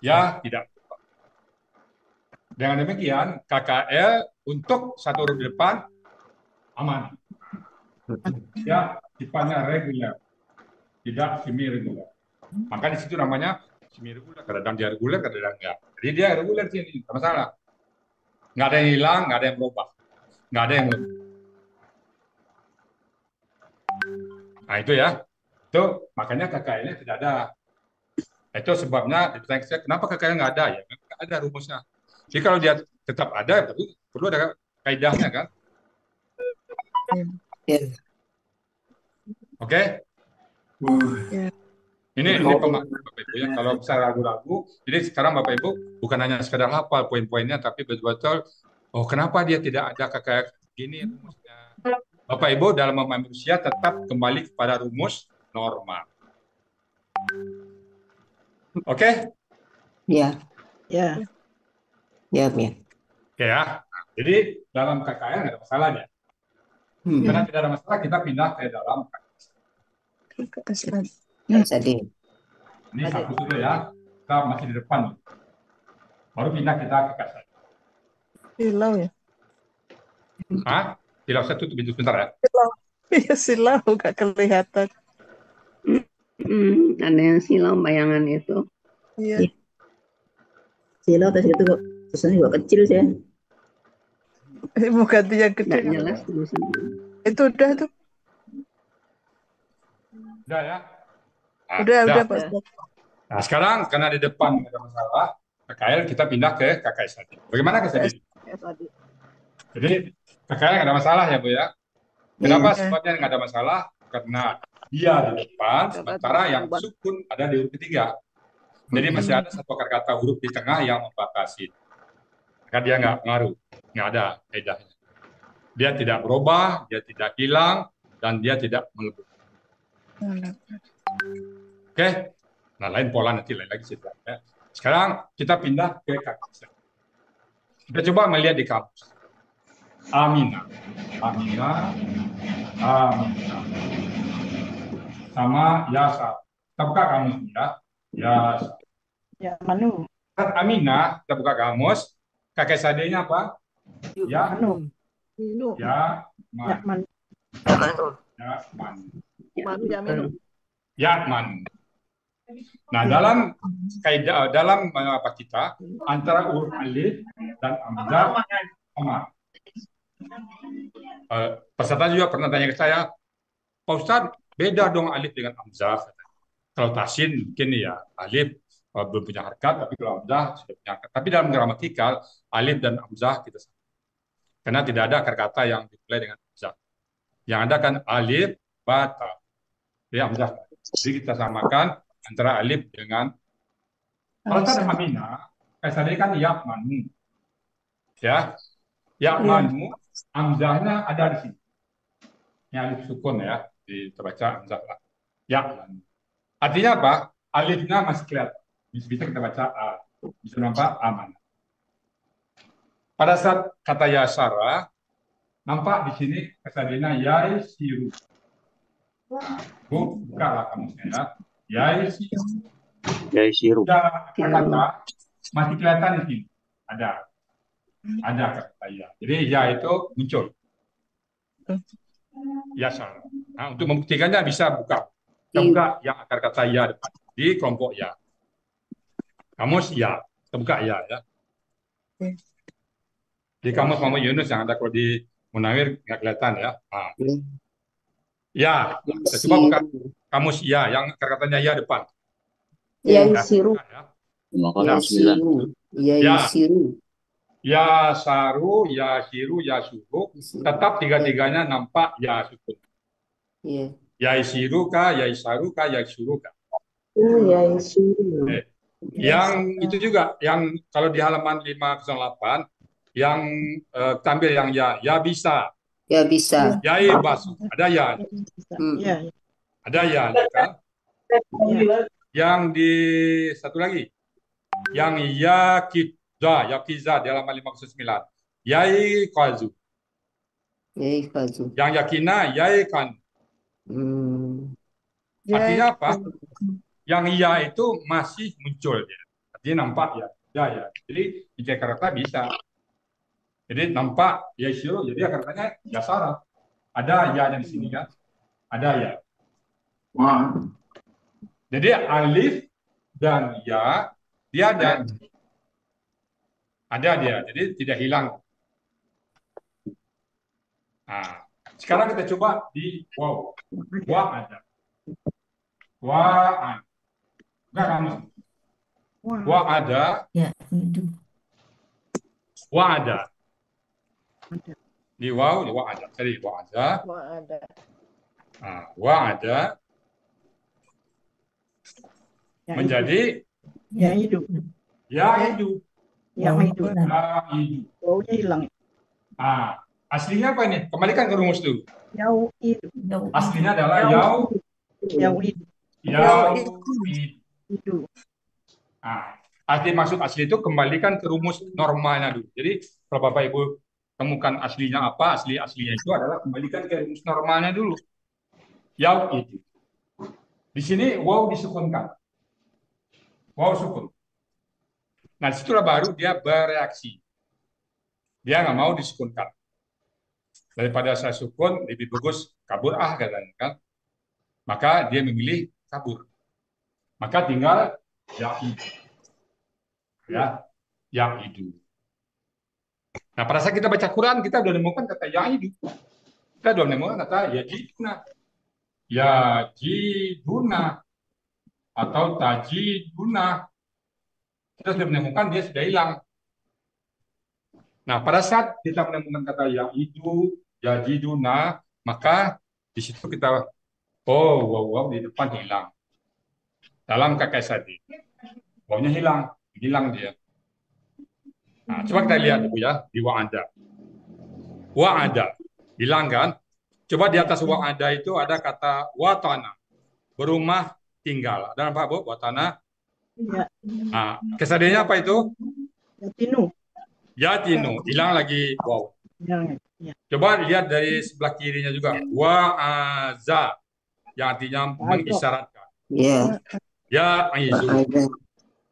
Ya, tidak. Dengan demikian, KKL untuk satu huruf depan aman. Ya, sifatnya reguler, tidak semi reguler. Maka di situ namanya semi reguler. Kadang dia reguler, kadang enggak. Jadi dia reguler sini, tidak masalah. Nggak ada yang hilang, nggak ada yang berubah, nggak ada yang lebih. Nah itu ya, itu makanya KKL-nya tidak ada. Itu sebabnya ditanya saya, kenapa KKL nggak ada ya? Nggak ada rumusnya. Jadi kalau dia tetap ada, perlu ada kaidahnya kan? Ya. Oke? Ya. Ini pemahaman Bapak Ibu ya. Kalau bisa ragu-ragu, jadi sekarang Bapak Ibu bukan hanya sekedar hafal poin-poinnya, tapi betul-betul, oh kenapa dia tidak ada KKL gini rumusnya? Bapak Ibu dalam memahami manusia tetap kembali kepada rumus norma. Oke? Ya, Ya. ya, ya. Oke ya. Nah, jadi dalam KKL nggak ada masalahnya. Karena tidak ada masalah, kita pindah ke dalam Dasar. Tadi. ini satu dulu ya. Kita masih di depan. Baru pindah kita ke kasar. Silau ya. Hah? Tidak usah tutup pintu sebentar ya. Silau. Iya silau nggak kelihatan. Ada yang silau bayangan itu. Iya. Silau atas itu kok. Tulisannya juga kecil sih. Mau ganti yang Nggak gede. jelas tulisannya. Itu udah tuh. Udah ya. Nah, Udah Pak Ustadz. Nah, sekarang karena di depan nggak ada masalah, KKL kita pindah ke KKS tadi. Bagaimana KKS? Jadi KKL nggak ada masalah ya Bu ya. Kenapa sebabnya nggak ada masalah? Karena dia di depan, sementara yang sukun ada di huruf ketiga. Jadi masih ada satu akar kata huruf di tengah yang membatasi. Maka dia nggak pengaruh, nggak ada bedanya. Dia tidak berubah, dia tidak hilang, dan dia tidak melebur. Oke, nah lain pola nanti lain lagi cerita. Ya. Sekarang kita pindah ke KKS. Kita coba melihat di kamus. Amina, Amina, Amina, sama Yasa. Kita buka kamus ya. Yasa. Ya, Manu. Amina, kita buka kamus. KKS AD-nya apa? Ya, Manu. ya, Ya, man, Manu. ya, man, Manu ya minum. ya, man. Nah, dalam kaidah dalam apa kita antara huruf alif dan hamzah sama. Peserta juga pernah tanya ke saya, Pak Ustadz, beda dong alif dengan hamzah. Kalau tasin mungkin ya alif belum punya harkat, tapi kalau hamzah sudah punya harkat. Tapi dalam gramatikal alif dan hamzah kita sama. Karena tidak ada akar kata yang dimulai dengan hamzah. Yang ada kan alif, bata, ya hamzah. Jadi kita samakan antara alif dengan kalau ada Aminah, tadi kan yakmanu, ya, yakmanu, hamzahnya ada di sini. Ini alif sukun ya, terbaca hamzah lah. Yakmanu. Artinya apa? Alifnya masih kelihatan. Bisa kita baca a, bisa nampak aman. Pada saat kata yasara, nampak di sini kesadina yai siru. Buka lah kamusnya ya. Yai siru. Yai siru. Kata masih kelihatan di sini. Ada kata ya. Jadi ya itu muncul. Yasara. Nah, untuk membuktikannya bisa buka. Kita buka yang akar kata ya depan. Di kelompok ya. Kamus ya. Kita buka ya. Di kamus Muhammad Yunus yang ada kalau di Munawir nggak kelihatan ya. Nah. Ya, kita coba buka kamus ya, yang katanya ya depan. Ya siru. Maka 9. Ya siru. Ya saru, ya siru, ya suhu. Tetap tiga-tiganya nampak ya sukun. Iya. Ya isiru kah, ya isaru kah, ya isuru kah. Ya siru. Yang itu juga, yang kalau di halaman 508, yang tampil yang ya bisa. Ya bisa. Ya basu, ada ya. Ya. Ada ya, kan? Yang di satu lagi, yang yakiza di halaman 509. Yai qazu. Yaifazu. Yang yakina yaikan. Hmm. Artinya apa? Ya, Yang ya itu masih muncul dia. Artinya nampak ya. Ya ya. Jadi di Jakarta bisa. Jadi nampak ya Shiro, jadi katanya ya Sarah. Ada ya di sini kan? Ada ya. Jadi alif dan ya dia ada dia. Jadi tidak hilang. Nah, sekarang kita coba di wow. Wa ada. Wa ada. Enggak kamu. Wa ada. Ya, hidup. Wa ada. Di wow, di wa ada. Jadi wa ada. Wah, ada. Nah, wa ada menjadi Ya hidup. ya hidup. Ya hidup. Ya hidup. Baunya hilang. Ah, aslinya apa ini? Kembalikan ke rumus dulu. Yau hidup. Aslinya adalah yau Yau hidup. Hidup. Ah, maksud asli itu kembalikan ke rumus normalnya dulu. Jadi kalau Bapak Ibu temukan aslinya apa, aslinya itu adalah kembalikan ke rumus normalnya dulu. Yau itu. Di sini waw disukunkan. Waw sukun. Nah, disitulah baru dia bereaksi. Dia nggak mau disukunkan. Daripada saya sukun, lebih bagus kabur katanya kan. Maka dia memilih kabur. Maka tinggal ya itu. Nah, pada saat kita baca Quran, kita sudah menemukan kata ya itu. Kita sudah menemukan kata ya jiduna atau tajiduna. Kita sudah menemukan dia sudah hilang. Nah, pada saat kita menemukan kata ya itu, ya jiduna, maka di situ kita wow di depan hilang. Dalam kakek tadi, wawnya hilang dia. Nah, coba kita lihat Ibu ya di wa'ada. Wa'ada, hilang kan? Coba di atas wa'ada itu ada kata watana, berumah tinggal. Ada apa Bu? Watana. Ya. Nah, kesadiannya apa itu? Yatinu. Yatinu, hilang lagi wow. Ya. Coba lihat dari sebelah kirinya juga. Wa'aza, yang artinya mengisyaratkan. Ya. Ya itu.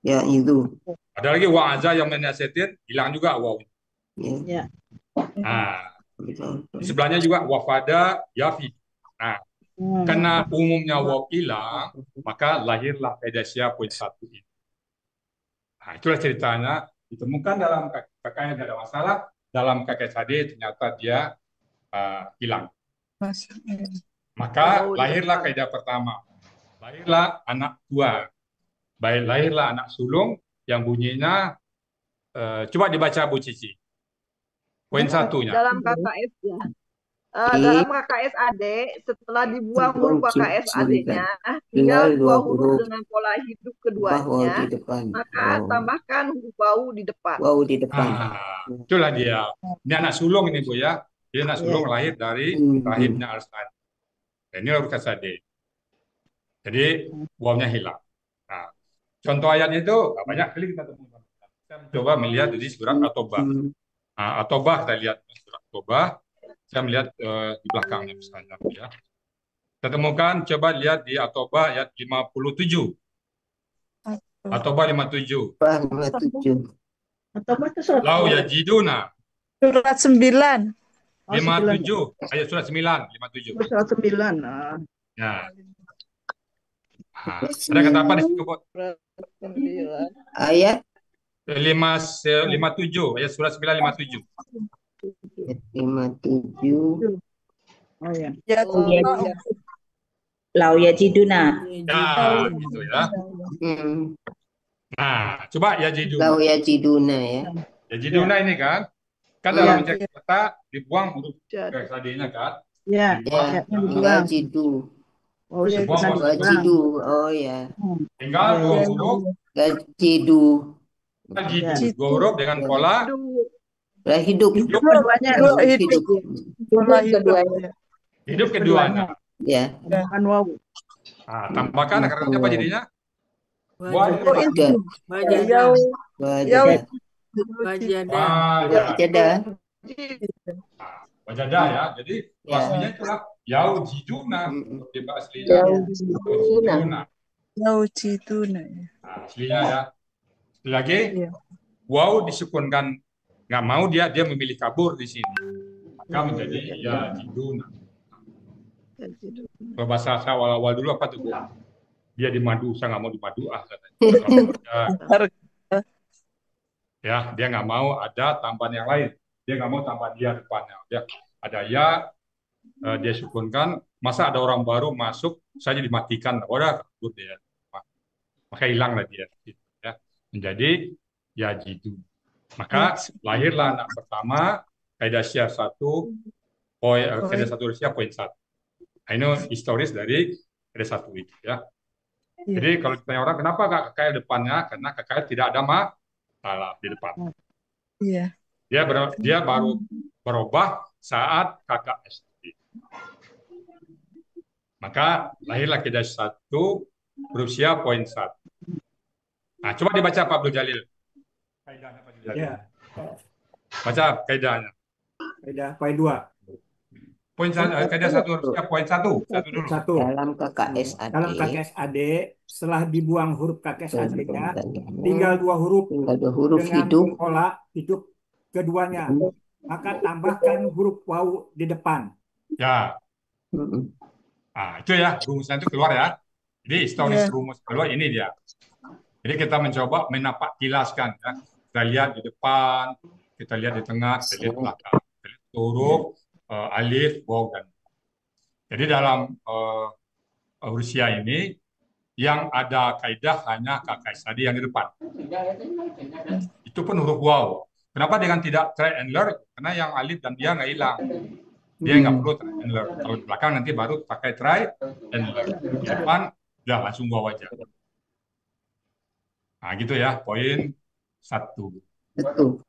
Ya itu. Ada lagi wa'aza yang menasihatin, hilang juga wow. Ya. Nah, di sebelahnya juga wafada yafi. Nah, karena umumnya waw hilang, maka lahirlah kaidah poin 1 ini. Nah, itulah ceritanya ditemukan dalam kakaknya tidak ada masalah. Dalam kakek tadi ternyata dia hilang. Maka lahirlah kaidah pertama. Lahirlah anak tua. Lahirlah anak sulung yang bunyinya coba dibaca Bu Cici. Poin satunya. Dalam KKS ya. Dalam KKS AD, setelah dibuang huruf KKS AD-nya, tinggal dua huruf dengan pola hidup keduanya, maka tambahkan huruf wau di depan. Wow di depan. Itulah dia. Ini anak sulung ini Bu ya. Dia anak sulung lahir dari rahimnya Al-Sadi. Ini huruf kasade. Jadi wawnya hilang. Nah, contoh ayatnya itu banyak kali kita temukan. Kita mencoba melihat di surat At-Taubah. At-Taubah kita lihat surat At-Taubah. Saya melihat di belakangnya misalnya ya. Kita temukan, coba lihat di At-Taubah ayat 57. At-Taubah 57. At-Taubah itu surat Lau yajiduna. Surat 9. 57. Ayat surat 9, 57. Surat 9. Ya. Ada kata apa di situ, Bu? Ayat 57, ayat surat 9, 57. 57. Oh ya. Ya, Lau yajiduna. Ya, gitu ya. Nah, coba yajiduna. Lau yajiduna ya. Yajiduna ini kan dalam kata dibuang huruf tadinya kan. Ya. Gajidu. Oh ya. Gajidu. Oh ya. Tinggal dua huruf. Gajidu. Dua huruf dengan pola hidup. Hidup keduanya. Ya. Tambahkan waw. Tambahkan akarnya apa jadinya? Wajada. Wajada ya. Jadi Ya. aslinya itulah Yau Jiduna. Mm-mm. Seperti aslinya Ya. Jauh Yau Jiduna. Jiduna. Jauh Cituna. Nah, aslinya ya. Sekali lagi, Iya. wow disukunkan, nggak mau dia memilih kabur di sini, maka menjadi ya Jiduna. Kalau bahasa saya awal-awal dulu apa tuh? Dia di madu, saya nggak mau di madu katanya. Ya, dia nggak mau ada tambahan yang lain. Dia nggak mau tambahan dia depannya. Dia ada ya, dia sukunkan. Masa ada orang baru masuk, saja dimatikan. Udah kabur dia. Maka hilanglah dia. Ya. Menjadi ya Jidu. Maka lahirlah anak pertama, kaidah syiar 1, kaidah 1 Rusia poin 1. Nah, ini historis dari kaidah 1 itu ya. Jadi kalau ditanya orang kenapa KKL depannya, karena KKL tidak ada masalah di depan. Iya. Dia baru berubah saat KKS. Maka lahirlah kaidah 1 Rusia poin 1. Nah, coba dibaca Pak Abdul Jalil. Kaidahnya Pak Abdul Jalil. Ya, Baca kaidahnya. kaidah poin 2. Kaidah 1 Rusia poin 1. Satu dulu. 1. Dalam KKSAD. Dalam KKSAD, setelah dibuang huruf KKSAD-nya, tinggal 2 huruf Ada huruf dengan hidup. pola hidup keduanya. Maka tambahkan huruf waw di depan. Ya. Mm-mm. Nah, itu ya, rumusnya itu keluar ya. Jadi historis rumus keluar ini dia. Jadi kita mencoba menapak tilaskan ya. Kita lihat di depan, kita lihat di tengah, kita lihat di belakang. Kita lihat huruf, alif, waw, dan. Jadi dalam Rusia ini yang ada kaidah hanya KKS tadi yang di depan. Itu pun huruf waw. Kenapa dengan tidak try and learn? Karena yang alif dan dia nggak hilang. Dia nggak perlu try and learn. Kalau di belakang nanti baru pakai try and learn. Di depan udah langsung waw aja. Nah gitu ya, poin 1. Betul.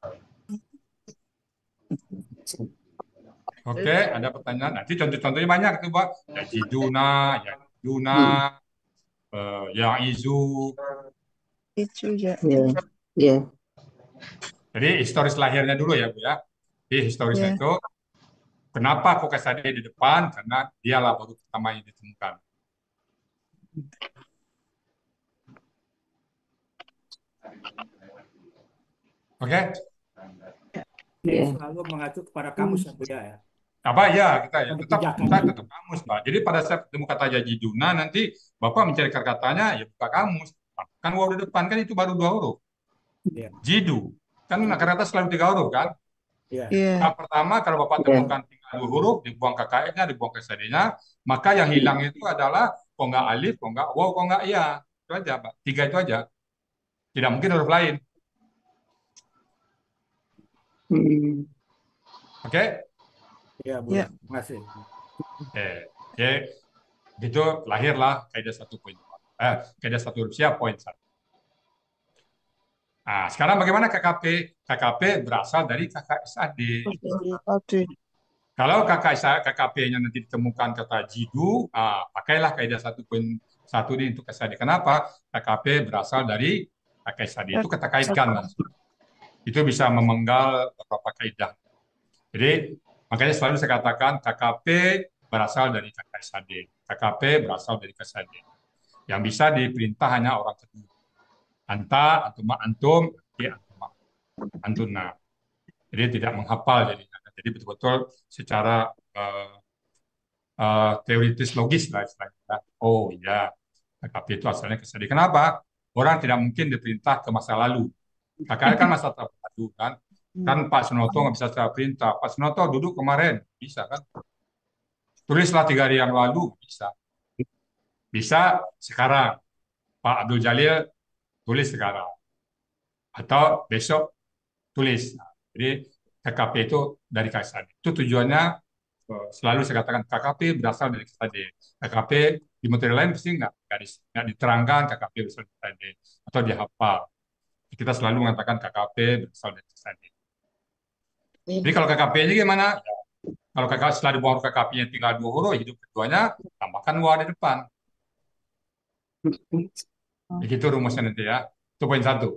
Oke, ada pertanyaan. Nanti contoh-contohnya banyak tuh, Pak. Ya Jiduna, ya Juna, ya Izu. Itu ya. Ya. Ya. Jadi historis lahirnya dulu ya, Bu ya. Jadi historisnya itu kenapa Kokasade di depan? Karena dialah baru pertama yang ditemukan. Oke? Dia selalu mengacu kepada kamus ya, Bu ya. Apa ya kita ya Kebijakan. tetap kamus, Pak. Jadi pada saat ketemu kata Jiduna nanti Bapak mencari katanya ya buka kamus. Kan waw di depan kan itu baru 2 huruf. Iya. Jidu. Kan kata selalu 3 huruf kan? Iya. Nah, pertama kalau Bapak temukan tinggal 2 huruf, dibuang KKS-nya, dibuang KSD-nya, maka yang hilang itu adalah kok nggak alif, kok nggak waw, kok nggak iya. Itu aja, Pak. 3 itu aja. Tidak mungkin huruf lain. Oke? Iya, Bu. Ya. Terima kasih. Oke. Gitu lahirlah kaidah 1 poin. Kaidah 1 Rusia poin 1. Nah, sekarang bagaimana KKP? KKP berasal dari KKSAD. Oke. Kalau KKP-nya nanti ditemukan kata jidu, pakailah kaidah 1 poin 1 ini untuk KKSAD. Kenapa? KKP berasal dari KKSAD. Itu kita kaitkan langsung. Itu bisa memenggal beberapa kaidah. Jadi makanya selalu saya katakan KKP berasal dari KKSAD. KKP berasal dari KKSAD. Yang bisa diperintah hanya orang kedua. Anta, antuma, antum, antuma, antuna. Jadi tidak menghafal jadinya. Jadi betul-betul secara teoritis logis lah istilahnya. Oh ya, KKP itu asalnya KKSAD. Kenapa? Orang tidak mungkin diperintah ke masa lalu. KKL kan masa terpadu kan. Kan Pak Sunoto nggak bisa secara perintah. Pak Sunoto duduk kemarin, bisa kan? Tulislah 3 hari yang lalu, bisa. Bisa sekarang. Pak Abdul Jalil tulis sekarang. Atau besok tulis. Jadi KKP itu dari KKSAD. Itu tujuannya selalu saya katakan KKP berasal dari KKSAD. KKP di materi lain pasti nggak diterangkan KKP berasal dari KKSAD atau dihafal. Kita selalu mengatakan KKP berasal dari KKSAD. Jadi kalau KKP-nya gimana? Ya, kalau setelah dibuang KKP-nya tinggal 2 huruf, hidup keduanya tambahkan waw di depan. Begitu rumusnya nanti ya. Itu poin 1.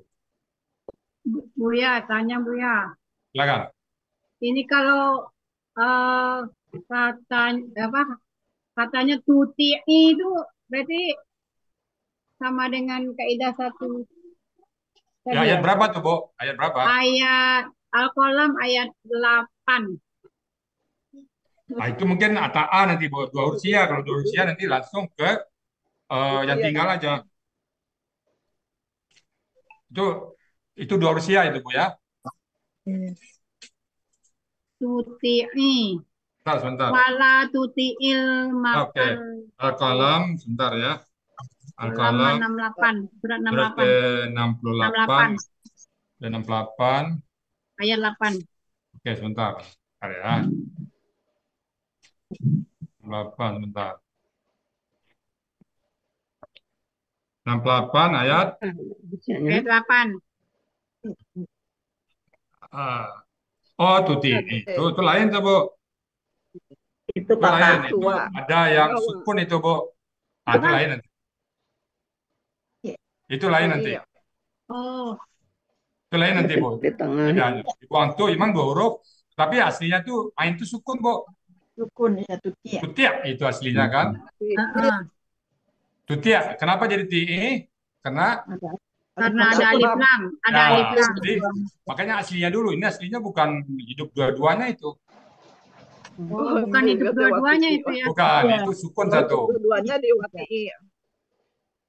Buya, tanya Buya. Silakan. Ini kalau eh katanya apa? Katanya tuti itu berarti sama dengan kaidah satu Ya, tadi ayat ya. berapa tuh, Bu? Ayat berapa? Ayat Al-Qalam ayat 8. Nah, itu mungkin ATA nanti, Bu. Dua Ursia. Kalau dua Ursia nanti langsung ke yang Iya. tinggal aja. Itu itu dua Ursia itu, Bu ya. Tuti'i Sebentar. wala tuti'il Oke. makal Al-Qalam, sebentar ya. halaman Al-Qalam 68 surat surat 68 ke-68 dan 68. ayat 8. Oke, sebentar. Bentar ya. 68, sebentar. 68 ayat Ayat 8. oh tuti itu lain tuh, Bu. Itu Itu lain. kakak. Itu ada yang sukun itu, Bu. Itu lain nanti. Itu lain nanti. Oh, Itu lain nanti, Bu. Di tengah. Bedanya. Dibuang tuh emang dua huruf, tapi aslinya tuh ain tuh sukun, Bu. Sukun ya tuti. Tutia itu aslinya kan. Tutia. Kenapa jadi ti? Karena karena ada alif lam, ada ya, alif lam. jadi makanya aslinya dulu. Ini aslinya bukan hidup dua-duanya itu. Oh, bukan hidup dua-duanya itu ya. Bukan, itu sukun satu. Dua-duanya diwakili.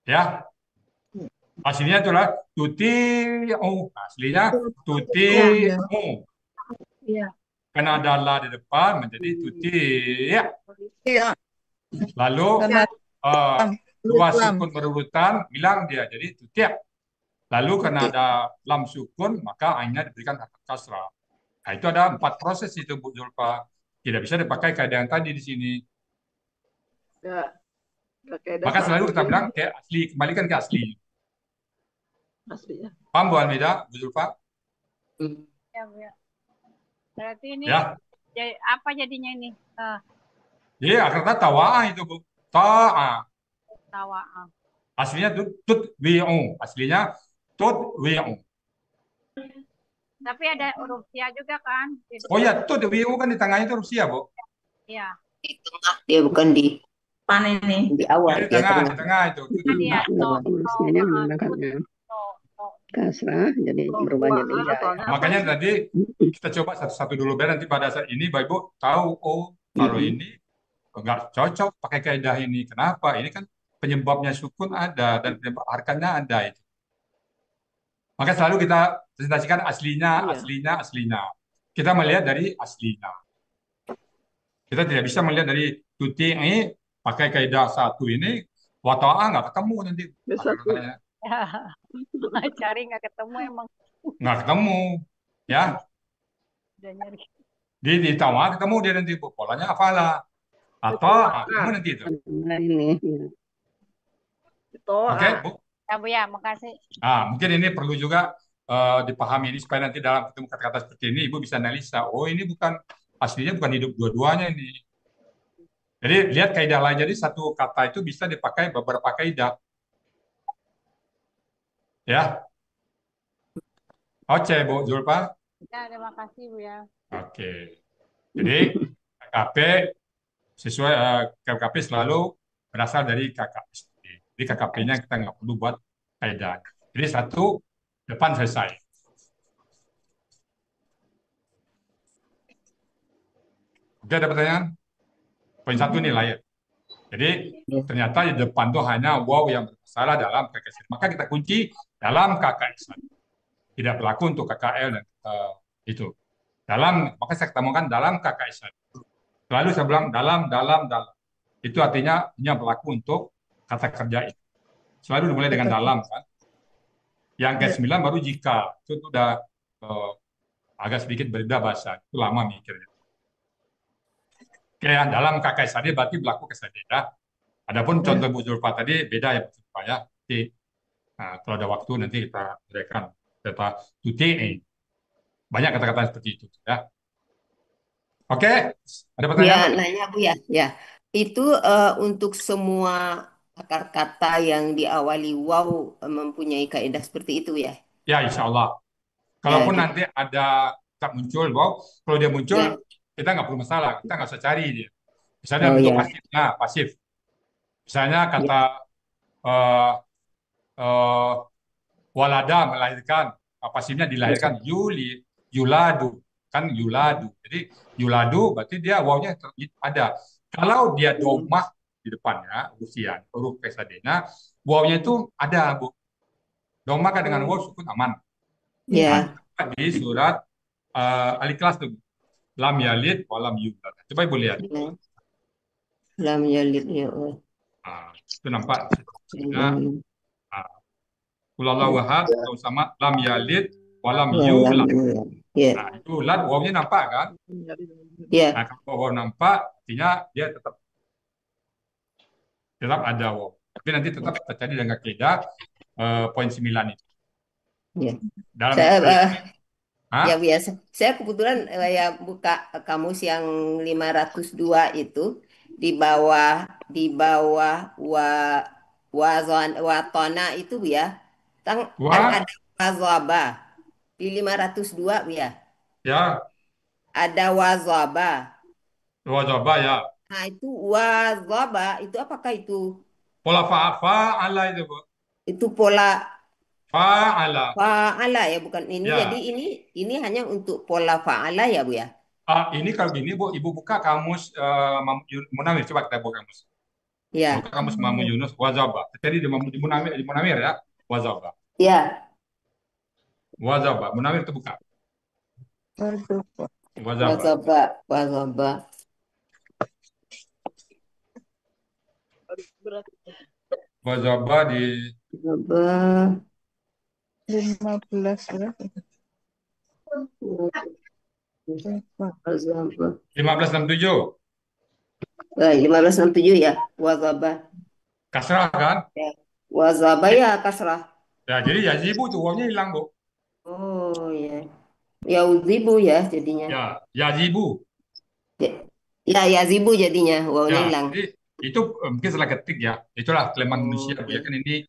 Ya. Aslinya itulah tuti aslinya tuti Iya. karena ada la di depan menjadi tuti ya. Iya. Lalu dua sukun berurutan bilang dia jadi tuti. Lalu karena ada lam sukun maka ainnya diberikan harokat kasrah. Nah, itu ada 4 proses itu, Bu Zulfa. Tidak bisa dipakai kaidah yang tadi di sini. Maka selalu kita bilang kayak asli, kembalikan ke asli. Aslinya. Paham, Bu Almida, Bu Zulfa? Ya, Bu ya. Berarti ini Ya. apa jadinya ini? Jadi akhirnya tawa'a itu, Bu. Ta'a. Tawa'ah. Aslinya tut wi'u. Aslinya tut wi'u. Tapi ada huruf sia juga kan? Oh ya, tut wi'u kan di tengahnya itu huruf sia, Bu. Iya. Di tengah dia bukan di ini di awal Di dia tengah, terus. di tengah itu. Iya, Manusianya menggunakannya kasrah jadi berubah jadi ya. Makanya tadi kita coba satu-satu dulu biar nanti pada saat ini Bapak Ibu tahu, oh kalau ini nggak cocok pakai kaidah ini. Kenapa? Ini kan penyebabnya sukun ada dan penyebab harkanya ada itu. Maka selalu kita presentasikan aslinya. Kita melihat dari aslinya. Kita tidak bisa melihat dari tuti ini pakai kaidah satu ini wata'a nggak ketemu nanti. Cari nggak ketemu emang. Nggak ketemu, ya. Udah nyari. Di tawa ketemu dia nanti polanya hafala atau ketemu nanti itu. Ini. Oke, Bu. Ya, Bu ya, makasih. Mungkin ini perlu juga dipahami ini supaya nanti dalam ketemu kata-kata seperti ini Ibu bisa analisa. Oh, ini aslinya bukan hidup dua-duanya ini. Jadi lihat kaidah lain. Jadi satu kata itu bisa dipakai beberapa kaidah. Ya. Oke, Bu Zulfa. Ya, terima kasih, Bu ya. Oke. Jadi KKP sesuai KKP selalu berasal dari KKP. Jadi KKP-nya kita nggak perlu buat kaidah. Jadi satu depan selesai. Oke, ada pertanyaan? Poin satu nih layak. Jadi ternyata di depan tuh hanya waw yang bermasalah dalam KKS. Maka kita kunci dalam KKS. Tidak berlaku untuk KKL dan itu. Maka saya ketemukan dalam KKS. Lalu saya bilang dalam. Itu artinya hanya berlaku untuk kata kerja itu. Selalu dimulai dengan dalam kan. Yang ke-9 baru jika. Itu udah agak sedikit berbeda bahasa. Itu lama mikirnya. Oke, dalam KKS tadi berarti berlaku kesaja. Adapun contoh Bu Zulfa tadi beda ya Bu Zulfa ya. Jadi, kalau ada waktu nanti kita berikan data tuti. Banyak kata-kata seperti itu ya. Oke, ada pertanyaan? Ya, nanya Bu ya. Ya. Itu untuk semua akar kata yang diawali waw mempunyai kaidah seperti itu ya. Ya, insya Allah. Kalaupun gitu. nanti ada tak muncul, wow, kalau dia muncul, kita nggak perlu masalah, kita nggak usah cari dia. Misalnya Oh bentuk ya. pasifnya, pasif. Misalnya Ya. kata eh, eh, walada melahirkan, pasifnya dilahirkan, yuladu, kan yuladu. Jadi yuladu berarti dia wawnya ada. Kalau dia domah di depannya, usia huruf kesadenya, wawnya itu ada, Bu. Domah kan dengan waw sukun aman. Ya. Nah, di surat Al-Ikhlas tuh, lam yalid wa lam yulad. Coba Ibu lihat. Ya. Lam yalid ya Allah. Nah, itu nampak. Hmm. Kulallahu ahad atau sama lam yalid walam Wa lam yulad. yulad. Ya. Nah, yulad wawnya nampak kan? Ya. Nah, kalau waw nampak, artinya dia tetap ada waw. Tapi nanti tetap terjadi dengan kaidah poin 9 itu. Ya. Dalam Ya biasa. Saya kebetulan ya buka kamus yang 502 itu di bawah watona itu Bu ya. Kan ada wazaba di 502 Bu ya. Ya. Ada wazaba. Wazaba ya. Nah, itu wazaba itu apakah itu? Pola fa'ala itu, Bu. Itu pola Fa'ala. fa'ala ya, bukan ini. Ya. Jadi ini hanya untuk pola fa'ala ya, Bu ya. Ini kalau gini, Bu, Ibu buka kamus Munawir. Coba kita buka kamus. Ya. Buka kamus Mamu Yunus, wazaba. Jadi di Munawir ya, wazaba. Ya. Wazaba. Munawir itu buka. Wazaba. Wazaba di 15 ya. 1567. 1567 ya, wazaba. Kasrah kan? Ya. Wazaba ya kasrah. Ya, jadi yazibu tuh wawnya hilang, Bu. Oh ya. Yauzibu ya jadinya. Ya, yazibu. Ya, yazibu jadinya, wawnya Ya, hilang. jadi itu mungkin salah ketik ya. Itulah kelemahan manusia, Bu. Ya kan ini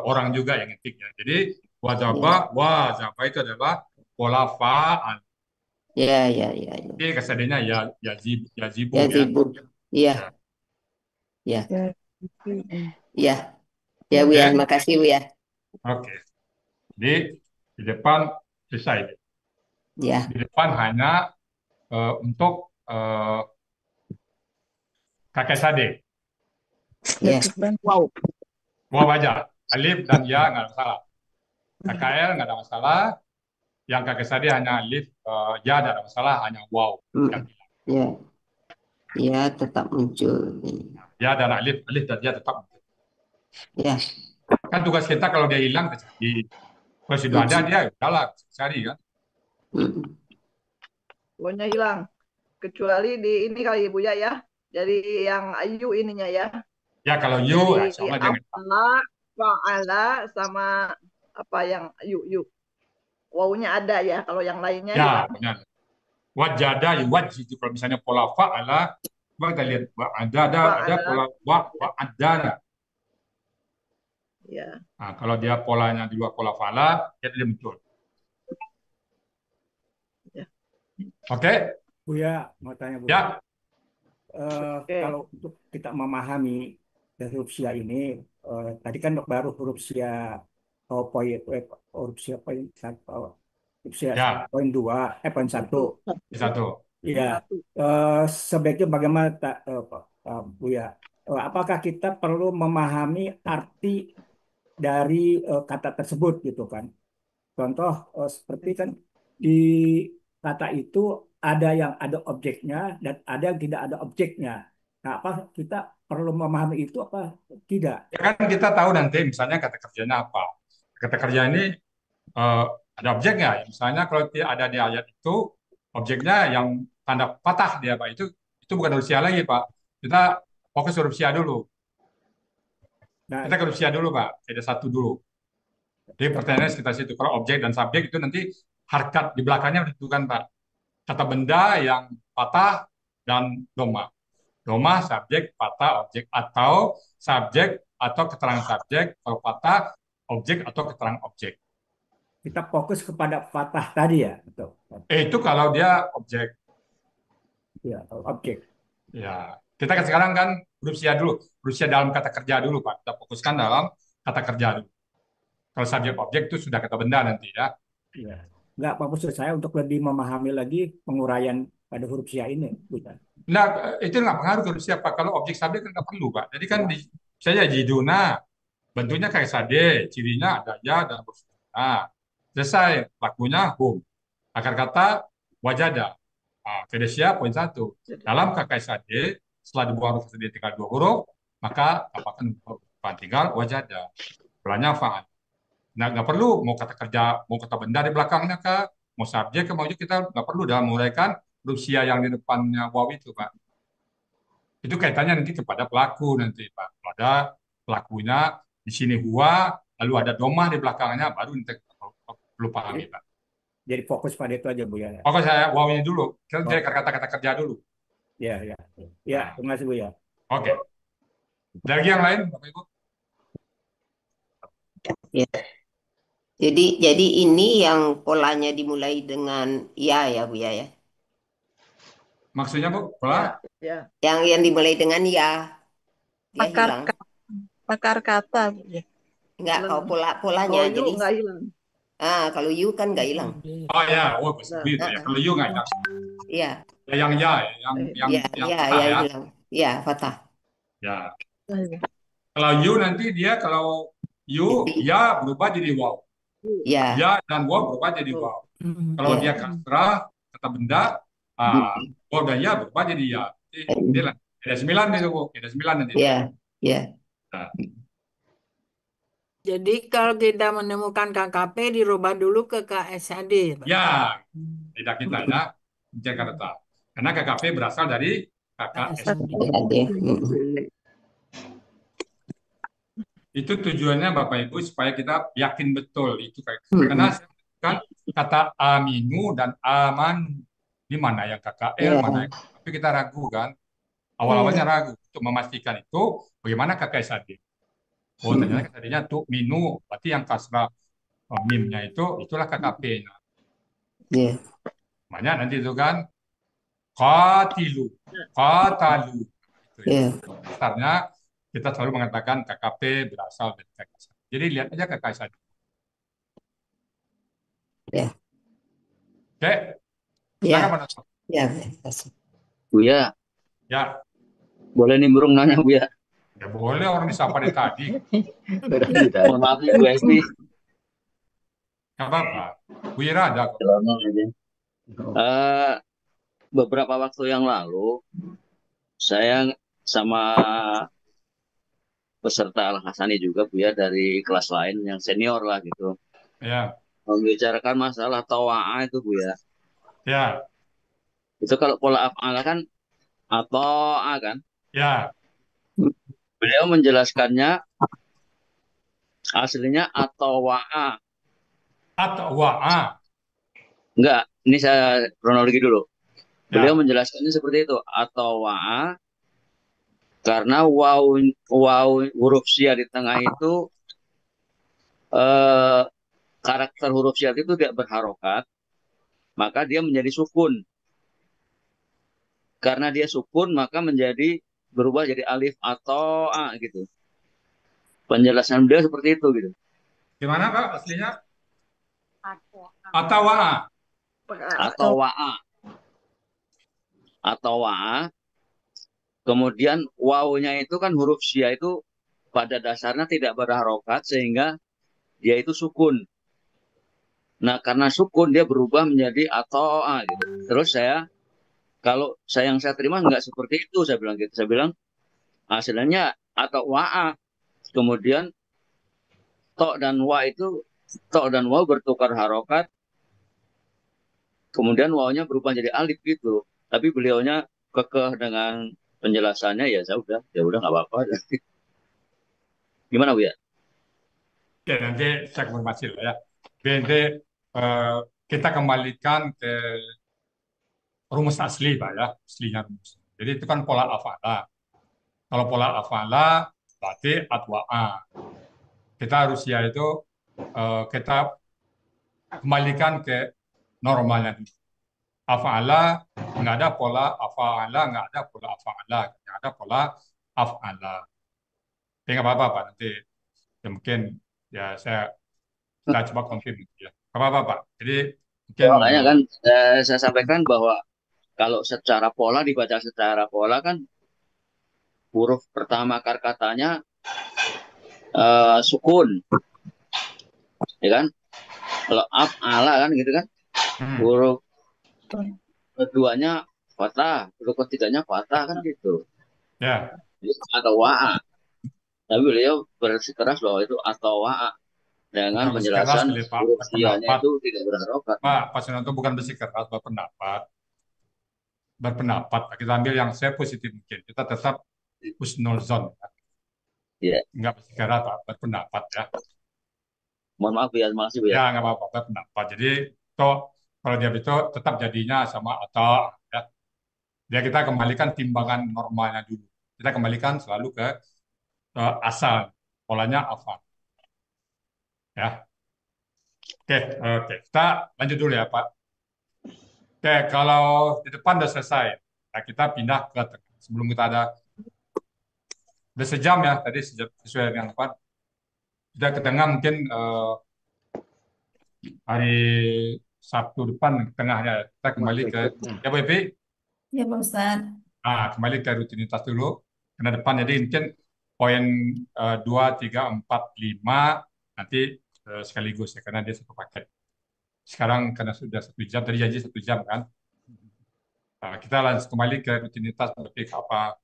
orang juga yang ngetik ya. Jadi wazaba itu adalah pola fa'al. Ya. Jadi kesannya yazibu ya. Yazibu. Iya. Ya. Ya. Ya, Bu ya. Makasih, Bu ya. Oke. Jadi di depan selesai. Ya. Di depan hanya untuk kakek sade. Ya. Wow. Waw aja. Alif dan ya nggak ada masalah. KKL nggak ada masalah. Yang kakek sade hanya alif, ya tidak ada masalah, hanya waw. Ya. Ya, tetap muncul. Ya dan alif dan ya tetap muncul. Ya. Kan tugas kita kalau dia hilang terjadi. Kalau sudah ada dia udahlah cari kan. Pokoknya hilang. Kecuali di ini kali Ibu ya. Jadi yang ayu ininya ya. Ya kalau yu, Jadi insya Allah dia fa'ala sama apa yang yu. Wawunya ada ya. Kalau yang lainnya ya, hilang. benar. Wajada yuwajidu, kalau misalnya pola fa'ala, coba kita lihat ada pola wa'adana. Ya. Nah, kalau dia polanya di luar pola fa'ala, dia muncul. Ya. Oke? Buya, mau tanya Bu. Ya. Kalau untuk kita memahami dari huruf sia ini, tadi kan baru huruf sia huruf sia poin 1, huruf sia poin 2, poin 1. Iya. Sebaiknya bagaimana Buya? Apakah kita perlu memahami arti dari kata tersebut gitu kan? Contoh seperti kan di kata itu ada yang ada objeknya dan ada yang tidak ada objeknya. Nah, apa kita perlu memahami itu apa tidak? Ya kan kita tahu nanti misalnya kata kerjanya apa. Kata kerja ini ada objeknya. Misalnya kalau ada di ayat itu objeknya yang tanda patah dia Pak, itu bukan huruf sia lagi Pak. Kita fokus huruf sia dulu. Nah, kita ke huruf sia dulu Pak. Ada satu dulu. Jadi pertanyaannya sekitar situ. Kalau objek dan subjek itu nanti harkat di belakangnya menentukan Pak. Kata benda yang patah dan doma. Doma, subjek, patah, objek. Atau subjek atau keterangan subjek. Kalau patah, objek atau keterangan objek. Kita fokus kepada patah tadi ya? Betul. Itu kalau dia objek. Ya, objek. Ya, kita kan sekarang kan berusia dulu, berusia dalam kata kerja dulu Pak. Kita fokuskan dalam kata kerja dulu. Kalau subjek objek itu sudah kata benda nanti ya. Ya. Nggak, Pak, maksud saya untuk lebih memahami lagi penguraian pada huruf sia ini, bukan? Nah, itu nggak pengaruh ke siapa. Kalau objek subjek kan nggak perlu Pak. Jadi kan Ya. di, saya jiduna, bentuknya kayak sade, cirinya ada ya dan huruf. Nah, selesai, lakunya hum. Akar kata wajada. Nah, Venesia poin satu. Dalam KKSAD, setelah dibuang huruf tadi tinggal dua huruf, maka tambahkan huruf tinggal wajada. Pelannya fa'al. Nah, nggak perlu mau kata kerja, mau kata benda di belakangnya kah, mau subjek, mau juga kita nggak perlu dalam menguraikan huruf sia yang di depannya waw itu, Pak. Itu kaitannya nanti kepada pelaku nanti, Pak. Pada pelakunya di sini huwa, lalu ada domah di belakangnya, baru nanti perlu pahami, Pak. Jadi fokus pada itu aja, Bu ya. Oke, saya wawnya dulu. Kita dari kata-kata kerja dulu. Ya, ya. Ya, terima kasih, Bu ya. Oke. Lagi yang lain, Bapak Ibu? Ya. Jadi ini yang polanya dimulai dengan ya Bu ya. Maksudnya Bu, pola? Ya. Yang dimulai dengan ya, dia Akar hilang. akar kata, Bu, ya. Enggak, kalau polanya Kalau you jadi nggak hilang. kalau you kan nggak hilang. Oh ya, oh bahasa itu ya. Kalau you nggak hilang. Iya. Ya, yang ya, yang fathah ya. hilang. Iya, fathah. Ya. Kalau you nanti dia kalau you ya berubah jadi waw. Ya. Ya dan waw berubah jadi waw. Kalau Ya. dia kasrah kata benda, waw dan ya berubah jadi ya. Ini lah. Ada 9 itu Bu. Ada 9 nanti. Ya. Ya. Nah, Jadi kalau kita menemukan KKP dirubah dulu ke KSAD, Pak. ya, tidak kita ya. Jakarta. Karena KKP berasal dari KKSAD. Itu tujuannya Bapak Ibu supaya kita yakin betul itu karena kan kata aminu dan aman di mana yang KKL, mana yang tapi kita ragu kan. Awal-awalnya ragu untuk memastikan itu bagaimana KKSAD. Oh, ternyata KKSAD-nya tuh minu, berarti yang kasrah mimnya itulah KKP. Nah, makanya nanti itu kan qatilu, qatalu. Gitu ya. Dasarnya kita selalu mengatakan KKP berasal dari KKSAD. Jadi lihat aja KKSAD. Ya. Oke. Ya. Ya. Bu ya, Ya. boleh nimbrung nanya Bu ya? Ya boleh, orang disapa dari tadi. Mohon maaf nih Bu Esti. Nggak apa-apa. Bu Ira ada kok. Beberapa waktu yang lalu, saya sama peserta Al-Hasani juga Bu ya, dari kelas lain yang senior lah gitu. Ya. Membicarakan masalah tawa'ah itu Bu ya. Ya. Itu kalau pola af'ala kan atau kan? Ya. Beliau menjelaskannya aslinya atau wa'a. Atau wa'a. Enggak, ini saya kronologi dulu. Beliau menjelaskannya seperti itu, atau wa'a karena waw huruf sya di tengah itu karakter huruf sya itu tidak berharokat, maka dia menjadi sukun. Karena dia sukun maka berubah jadi alif atau a gitu. Penjelasan beliau seperti itu gitu. Gimana Pak aslinya? Atau wa'a. Atau wa'a. Atau wa'a. Kemudian wawunya itu kan huruf sya itu pada dasarnya tidak berharokat sehingga dia itu sukun. Nah karena sukun dia berubah menjadi atau a gitu. Terus kalau yang saya terima nggak seperti itu, saya bilang gitu. Saya bilang hasilnya atau wa'a. Kemudian to dan wa bertukar harokat. Kemudian wawnya berubah jadi alif gitu. Tapi beliaunya kekeh dengan penjelasannya, ya udah nggak apa-apa. Gimana Bu ya? Ya nanti saya konfirmasi lah ya. Nanti kita kembalikan ke rumus asli Pak ya, aslinya rumus. Jadi itu kan pola afala. Kalau pola afala berarti atwa'a. Kita harus ya itu kita kembalikan ke normalnya. Afala Nggak ada pola afa'ala, nggak ada pola afa'ala, nggak ada pola af'ala. Tapi nggak apa-apa, Pak. Nanti ya mungkin ya kita coba konfirm ya. Nggak apa-apa, Pak. Jadi mungkin Makanya kan saya sampaikan bahwa kalau secara pola dibaca secara pola kan huruf pertama akar katanya sukun, ya kan? Kalau af'ala kan gitu kan, huruf keduanya fathah, huruf ketiganya fathah kan gitu. ya. Atau wa'a. Tapi beliau bersikeras bahwa itu atau wa'a dengan Bersikeras penjelasan huruf sianya berpendapat. itu tidak berharokat. Pak Sunanto bukan bersikeras, berpendapat. Kita ambil yang saya positif mungkin. Kita tetap husnuzon. Ya. Nggak bersikeras, Pak. Berpendapat ya. Mohon maaf ya, terima kasih Bu ya. Ya, nggak apa-apa, berpendapat. Jadi, kalau dia itu tetap jadinya sama atau ya. Dia kita kembalikan timbangan normalnya dulu. Kita kembalikan selalu ke asal. Polanya apa. Ya. Oke. Kita lanjut dulu ya, Pak. Oke, kalau di depan udah selesai, nah kita pindah ke tengah. Sebelum kita udah sejam ya, tadi sesuai dengan apa? Kita ke tengah mungkin hari Sabtu depan ke tengahnya. Kita kembali ke ya Bu Epi. Ya Pak Ustadz. Kembali ke rutinitas dulu. Karena depan jadi mungkin poin 2, 3, 4, 5 nanti sekaligus ya, karena dia satu paket. Sekarang karena sudah 1 jam, tadi janji 1 jam kan. Kita langsung kembali ke rutinitas lebih ke apa?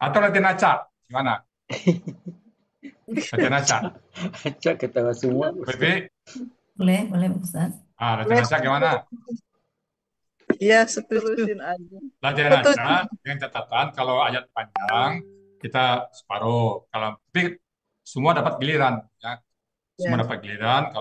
Atau latihan acak, gimana? Latihan acak. Acak ketawa semua. Pepe? Boleh Pak Ustadz. Latihan acak gimana? Iya, setuju. Terusin aja. Latihan acak dengan catatan kalau ayat panjang kita separuh. Kalau tapi semua dapat giliran ya. Semua dapat giliran.